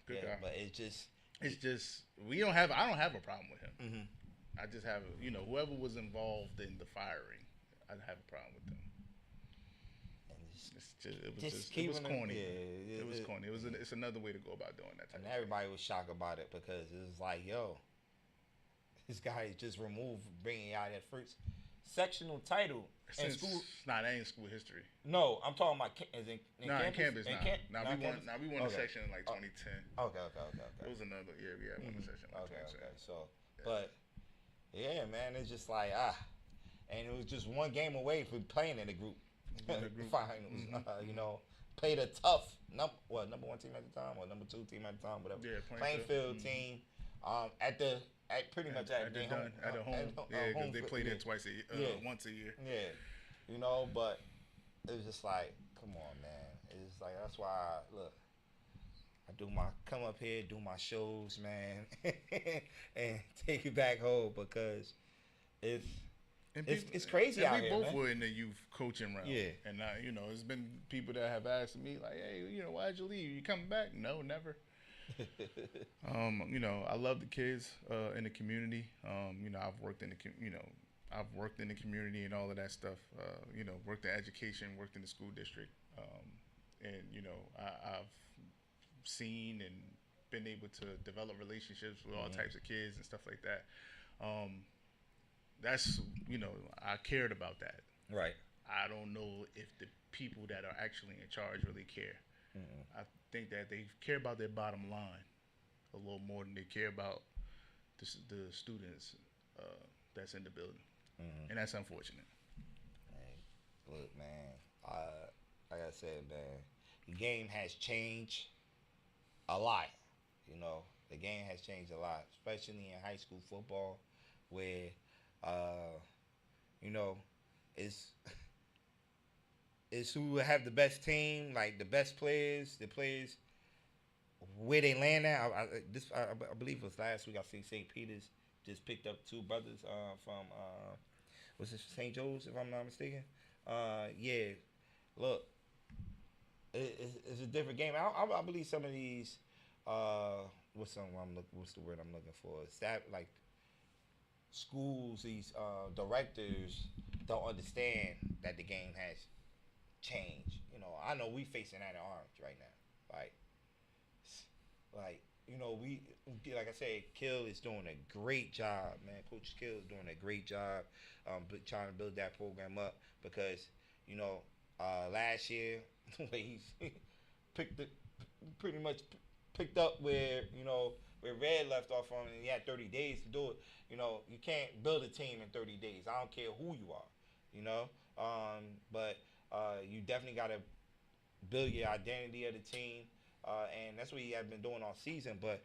Good guy. But it's just I don't have a problem with him. I just have, you know, whoever was involved in the firing, I'd have a problem with them. And it's It was keeping corny. it It was corny. It's another way to go about doing that. And everybody was shocked about it because it was like, yo, this guy just removed bringing out that first sectional title in school. Nah, that ain't school history. No, I'm talking about in campus. Now we won the section in like 2010. Okay. It was another year we had won the section. In 2010. Okay. So, but yeah, man, it's just like and it was just one game away from playing in the group finals. You know, played a tough number one team at the time or number 2 team at the time, whatever. Yeah, Plainfield team. At the home. Yeah, because they played it once a year. Yeah, you know, but it was just like, come on, man. It's like that's why I come up here, do my shows, man, and take it back home because it's crazy out here. We both man. were in the youth coaching round. Yeah, and you know, it's been people that have asked me like, hey, you know, why'd you leave? You coming back? No, never. You know, I love the kids in the community. You know, I've worked in the community and all of that stuff. You know, worked in education, worked in the school district, and you know, I've seen and been able to develop relationships with all types of kids and stuff like that. That's, you know, I cared about that. Right. I don't know if the people that are actually in charge really care. I think that they care about their bottom line a little more than they care about the students that's in the building, and that's unfortunate. Hey, look, man, like I said, man, the game has changed a lot. You know, the game has changed a lot, especially in high school football, where you know, it's who have the best team, like the best players, the players where they land at. I believe it was last week. I see St. Peter's just picked up 2 brothers from was it St. Joe's, if I'm not mistaken. Yeah, look, it's a different game. I believe some of these what's the word I'm looking for? Staff, like schools, these directors don't understand that the game has changed. You know, I know we facing that in Orange right now. Like you know, we, like I said, Kill is doing a great job, man. Coach Kill is doing a great job trying to build that program up because, you know, last year he pretty much picked up where, you know, where Red left off on, and he had 30 days to do it. You know, you can't build a team in 30 days. I don't care who you are, you know. But you definitely got to build your identity of the team, and that's what he has been doing all season. But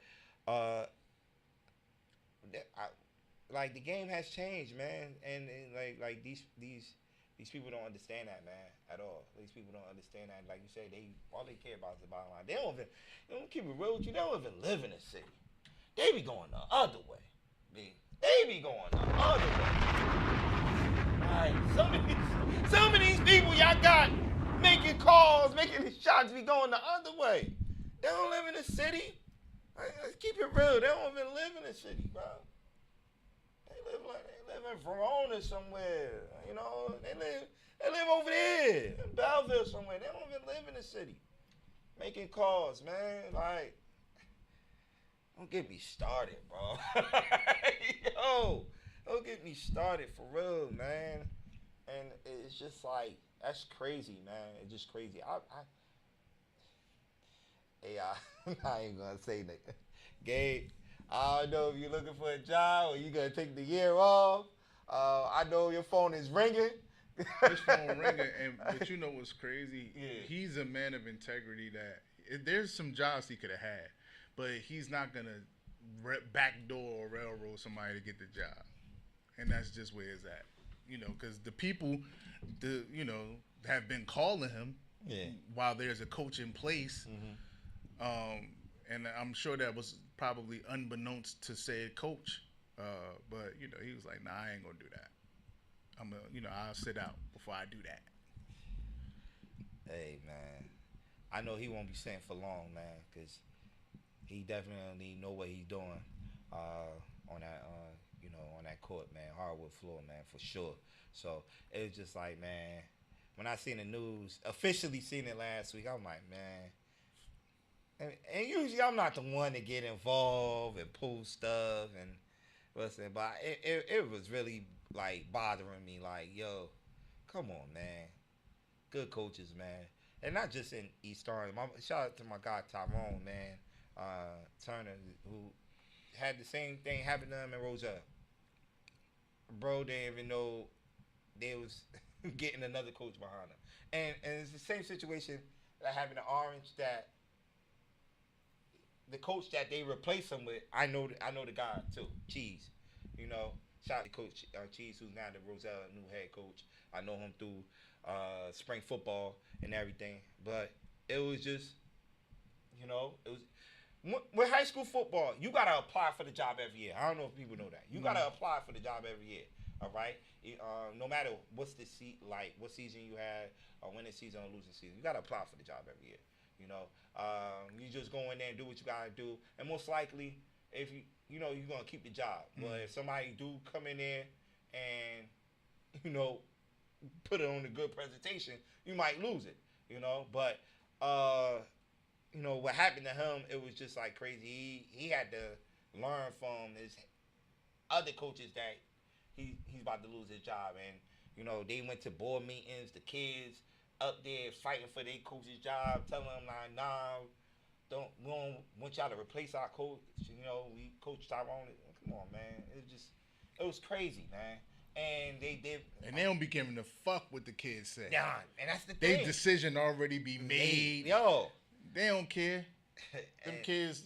like the game has changed, man, and like these people don't understand that, man, at all. These people don't understand that. Like you said, all they care about is the bottom line. They don't keep it real with you. They don't even live in the city. They be going the other way. They be going the other way. Like, some of these people y'all got making calls, making the shots be going the other way. They don't live in the city. Let's keep it real. They don't even live in the city, bro. They live in Verona somewhere. You know, they live over there in Belleville somewhere. They don't even live in the city. Making calls, man. Like, don't get me started, bro. Yo, don't get me started for real, man. And it's just like, that's crazy, man. It's just crazy. I ain't gonna say that. Gabe, I don't know if you're looking for a job or you gonna take the year off. I know your phone is ringing. His phone ringing, but you know what's crazy? Yeah. He's a man of integrity. That there's some jobs he could have had, but he's not gonna backdoor or railroad somebody to get the job, and that's just where it's at. You know, because the people, have been calling him while there's a coach in place. And I'm sure that was probably unbeknownst to said coach. But, you know, he was like, nah, I ain't going to do that. I'll sit out before I do that. Hey, man. I know he won't be sitting for long, man, because he definitely know what he's doing on that court, man. Hardwood floor, man, for sure. So, it's just like, man, when I seen the news, officially seen it last week, I'm like, man. And usually I'm not the one to get involved and post stuff and listen, but it was really like bothering me. Like, yo, come on, man. Good coaches, man, and not just in East Orange. Shout out to my guy Tyrone, man, Turner, who had the same thing happen to him in Roselle. Bro didn't even know they was getting another coach behind him, and it's the same situation that happened in Orange. That the coach that they replaced him with, I know the guy too, Cheese. You know, shout out to Coach Cheese, who's now the Roselle new head coach. I know him through spring football and everything. But it was just, you know, it was with high school football, you gotta apply for the job every year. I don't know if people know that. You gotta apply for the job every year. All right, no matter what's the what season you had, or winning season or losing season, you gotta apply for the job every year. You know, you just go in there and do what you gotta do, and most likely, if you're gonna keep the job. But if somebody do come in there and put it on a good presentation, you might lose it. You know, but what happened to him, it was just like crazy. He had to learn from his other coaches that he's about to lose his job, and they went to board meetings, the kids up there fighting for their coach's job, telling them like, nah, we don't want y'all to replace our coach. We coach Tyrone. Come on, man. It was crazy, man. And they did. And they don't be giving a fuck what the kids say. Nah, and that's the thing. Their decision already be made. Yo. They don't care. Them kids,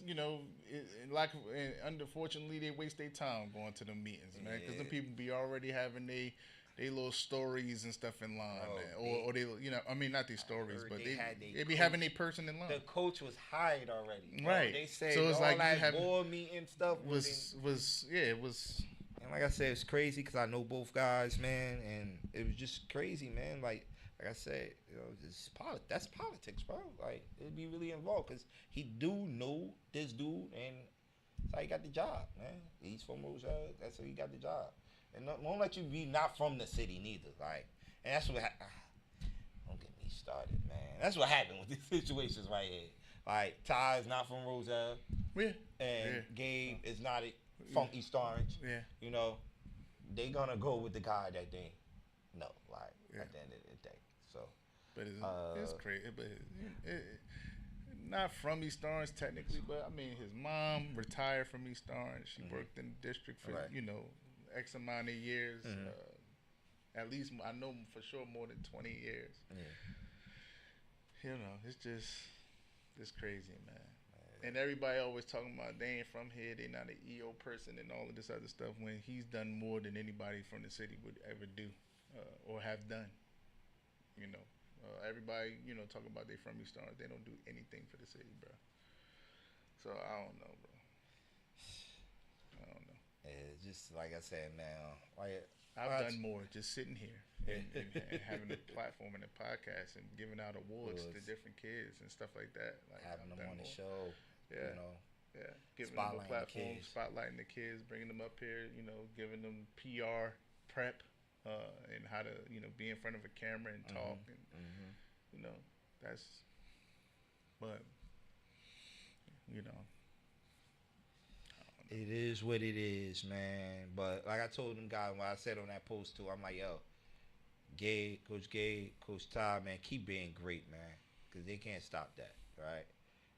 unfortunately, they waste their time going to the meetings, man. Because them people be already having they little stories and stuff in line, man. Or they, not these stories, but they be having their person in line. The coach was hired already, right? They said so it's all like that board meeting stuff it was. And like I said, it's crazy because I know both guys, man, and it was just crazy, man. Like I said, that's politics, bro. Like it'd be really involved because he do know this dude, and that's how he got the job, man. He's from Roselle. That's how he got the job. And won't let you be not from the city neither. Like, and that's what don't get me started, man. That's what happened with these situations right here. Like, Ty is not from Roselle. Yeah. And Gabe is not from East Orange. Yeah. They gonna go with the guy that they know, like, at the end of the day. So. But it's crazy. But not from East Orange technically, but I mean, his mom retired from East Orange. She worked in the district for, X amount of years, at least I know for sure more than 20 years. Yeah. It's crazy, man. And everybody always talking about they ain't from here, they not an EO person and all of this other stuff when he's done more than anybody from the city would ever do or have done. Everybody, talk about they from East Orange, they don't do anything for the city, bro. So I don't know, bro. It's just like I said, man. I've done more just sitting here and having a platform and a podcast and giving out awards to different kids and stuff like that. Like having them on the show, giving them a platform, spotlighting the kids, bringing them up here, giving them PR prep and how to, be in front of a camera and talk and that's, but It is what it is, man. But like I told them guys when I said on that post too, I'm like, yo, Coach Ty, man, keep being great, man, because they can't stop that, right?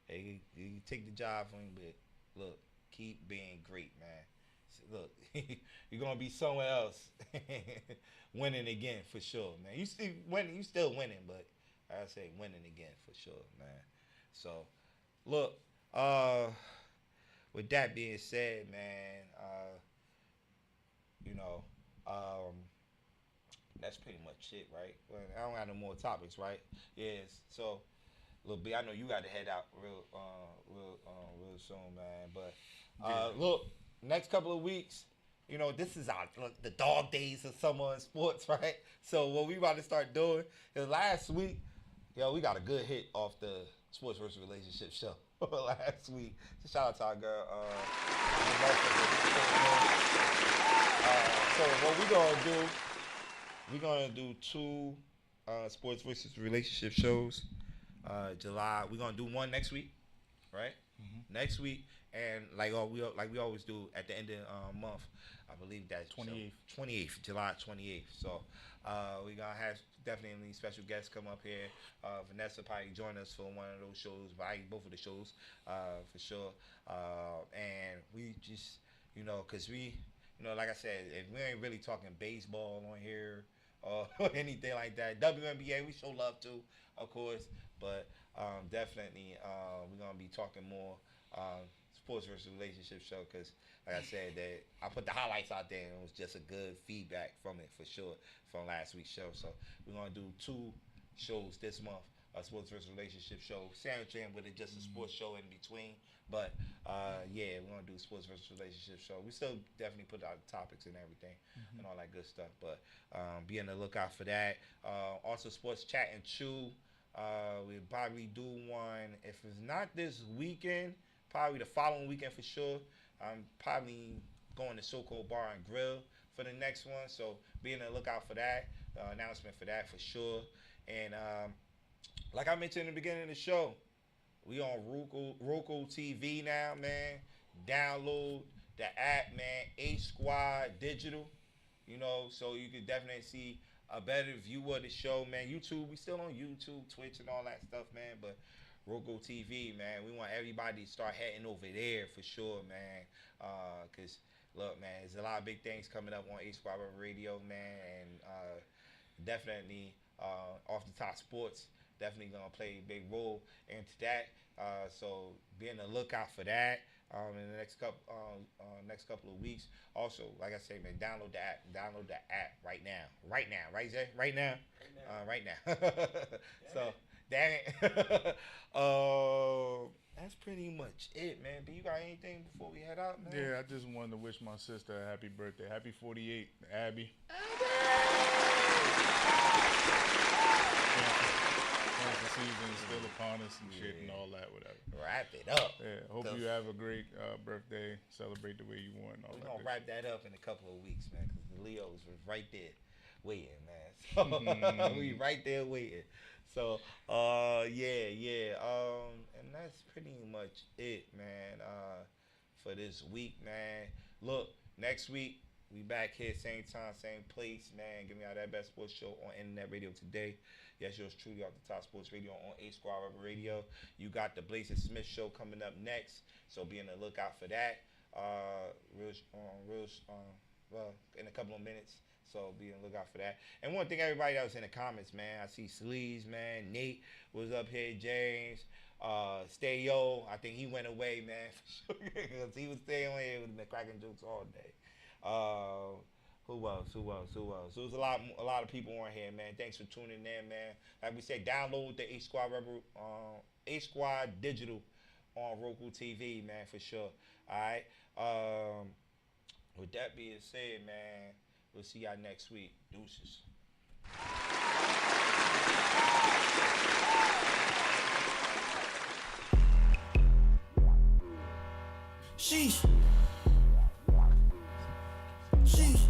They take the job from you, but look, keep being great, man. Look, you're gonna be somewhere else, winning again for sure, man. You still winning, but I say winning again for sure, man. So, look, with that being said, man, that's pretty much it, right? Well, I don't have no more topics, right? Yes. So, look, B, I know you got to head out real soon, man. But look, next couple of weeks, this is the dog days of summer in sports, right? So what we about to start doing is last week, we got a good hit off the Sports versus Relationship show last week. So shout out to our girl. So what we're gonna do 2 sports versus relationship shows. July. We're gonna do one next week, right? Next week, and like we always do at the end of the month. I believe that's 28th, July 28th. So we're gonna have definitely special guests come up here. Vanessa probably join us for one of those shows, both of the shows for sure. And we just, cause we, like I said, if we ain't really talking baseball on here or anything like that, WNBA we show love to, of course, but definitely we're gonna be talking more sports versus relationship show, because like I said, that I put the highlights out there and it was just a good feedback from it for sure from last week's show. So we're gonna do 2 shows this month, a sports versus relationship show, sandwiching with it just a sports show in between. But yeah, we're gonna do sports versus relationship show. We still definitely put out topics and everything and all that good stuff. But be on the lookout for that. Also, sports chat and chew. We'll probably do one, if it's not this weekend, probably the following weekend for sure. I'm probably going to So-Called Bar and Grill for the next one, so be on the lookout for that. Announcement for that for sure. And like I mentioned in the beginning of the show, we on Roku TV now, man. Download the app, man. H Squad Digital, so you can definitely see a better view of the show, man. YouTube, we still on YouTube, Twitch, and all that stuff, man. But Roku TV, man, we want everybody to start heading over there for sure, man. Cause look, man, there's a lot of big things coming up on H Squad Radio, man, and definitely Off the Top Sports definitely gonna play a big role into that. So be on the lookout for that in the next couple of weeks. Also, like I say, man, download the app. Download the app right now. Right, Zay? Right now. So, damn it. That's pretty much it, man. Do you got anything before we head out, man? Yeah, I just wanted to wish my sister a happy birthday. Happy 48, Abby. The season is still upon us and shit and all that, whatever. Wrap it up. Yeah, hope you have a great birthday. Celebrate the way you want. We're going to wrap that up in a couple of weeks, man, because the Leos was right there waiting, man. So we right there waiting. So, yeah. And that's pretty much it, man, for this week, man. Look, next week, we back here, same time, same place, man. Give me out that best sports show on Internet Radio today. Yes, yours truly, Off the Top Sports Radio on H Squad Radio. You got the Blazer Smith show coming up next, so be on the lookout for that. In a couple of minutes. So be on the lookout for that. And one thing, everybody that was in the comments, man, I see Sleeves, man. Nate was up here. James, Stayo. I think he went away, man, for sure. Because he was staying away with the cracking jokes all day. Who else? So there's a lot of people on here, man. Thanks for tuning in, man. Like we said, download the H Squad Digital on Roku TV, man, for sure. All right. With that being said, man, we'll see y'all next week. Deuces. Sheesh. Sheesh.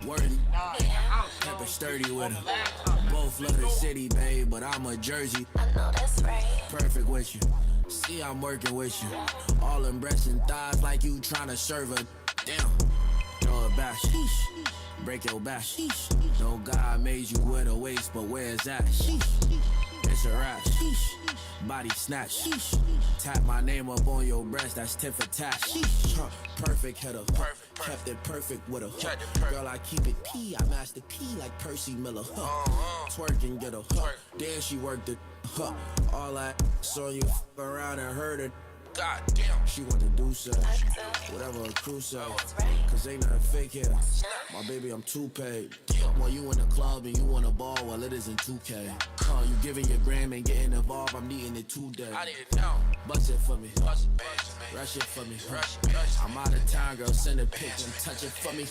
Worthy. Pepper sturdy with her. Both love the city, babe, but I'm a Jersey. I know that's right. Perfect with you. See, I'm working with you. All them breasts and thighs like you tryna serve her. Damn. Throw it back. Sheesh. Break your back. Sheesh. No God made you with a waist, but where's that? Sheesh. It's a rap. Sheesh. Body snatch. Sheesh. Tap my name up on your breast, that's tit for tat. Sheesh. Perfect hitter. Kept it perfect with her. Girl, I keep it P. I master P like Percy Miller. Twerk and get her. Then she worked it. All that saw you around and heard it. God damn. She want to do so. Whatever a crew say. Cause ain't nothing fake here. My baby, I'm too paid. While you in the club and you want a ball, well, it isn't 2K. You giving your gram and getting involved, I'm needing it today. I need it now. Bust it for me. Rush it for me. I'm out of town, girl. Send a pic and touch it for me.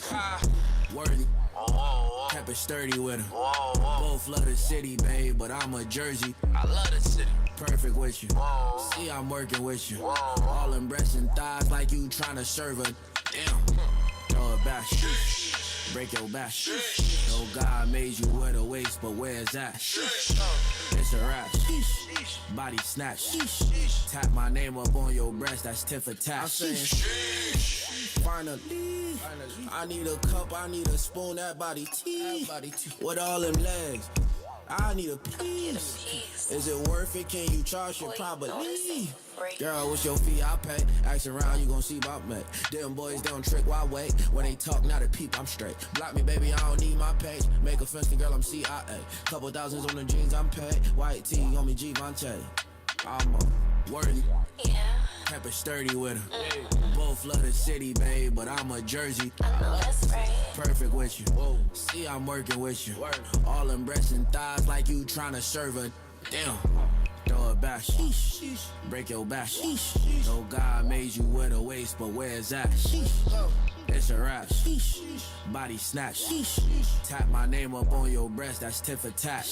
Worthy. Pepper sturdy with her. Both love the city, babe, but I'm a Jersey. I love the city. Perfect with you. See, I'm working with you. All them breasts and thighs like you tryna serve her. Damn. a back. Break your back. No God made you with a waist, but where's that? It's a rap. Body snatch. Tap my name up on your breast, that's tit for tat. I'm saying, finally, I need a cup, I need a spoon, that body tea. With all them legs, I need a piece. Is it worth it? Can you charge it? Probably. Girl, what's your fee? I'll pay. Ask around, you gon' see about me. Them boys don't trick, why wait? When they talk, now they peep, I'm straight. Block me, baby, I don't need my page. Make a fence, girl, I'm CIA. Couple thousands on the jeans, I'm paid. White tee on me, G-Vontae. I'm worthy. Yeah. Kept it sturdy with her. Both love the city, babe, but I'm a Jersey. I know that's right. Perfect with you. Whoa. See, I'm working with you. All them breasts and thighs like you tryna serve a. Damn. Throw it back. Break your back. No God made you with a waist, but where's that? It's a rap. Body snatch. Tap my name up on your breast, that's tit for tat.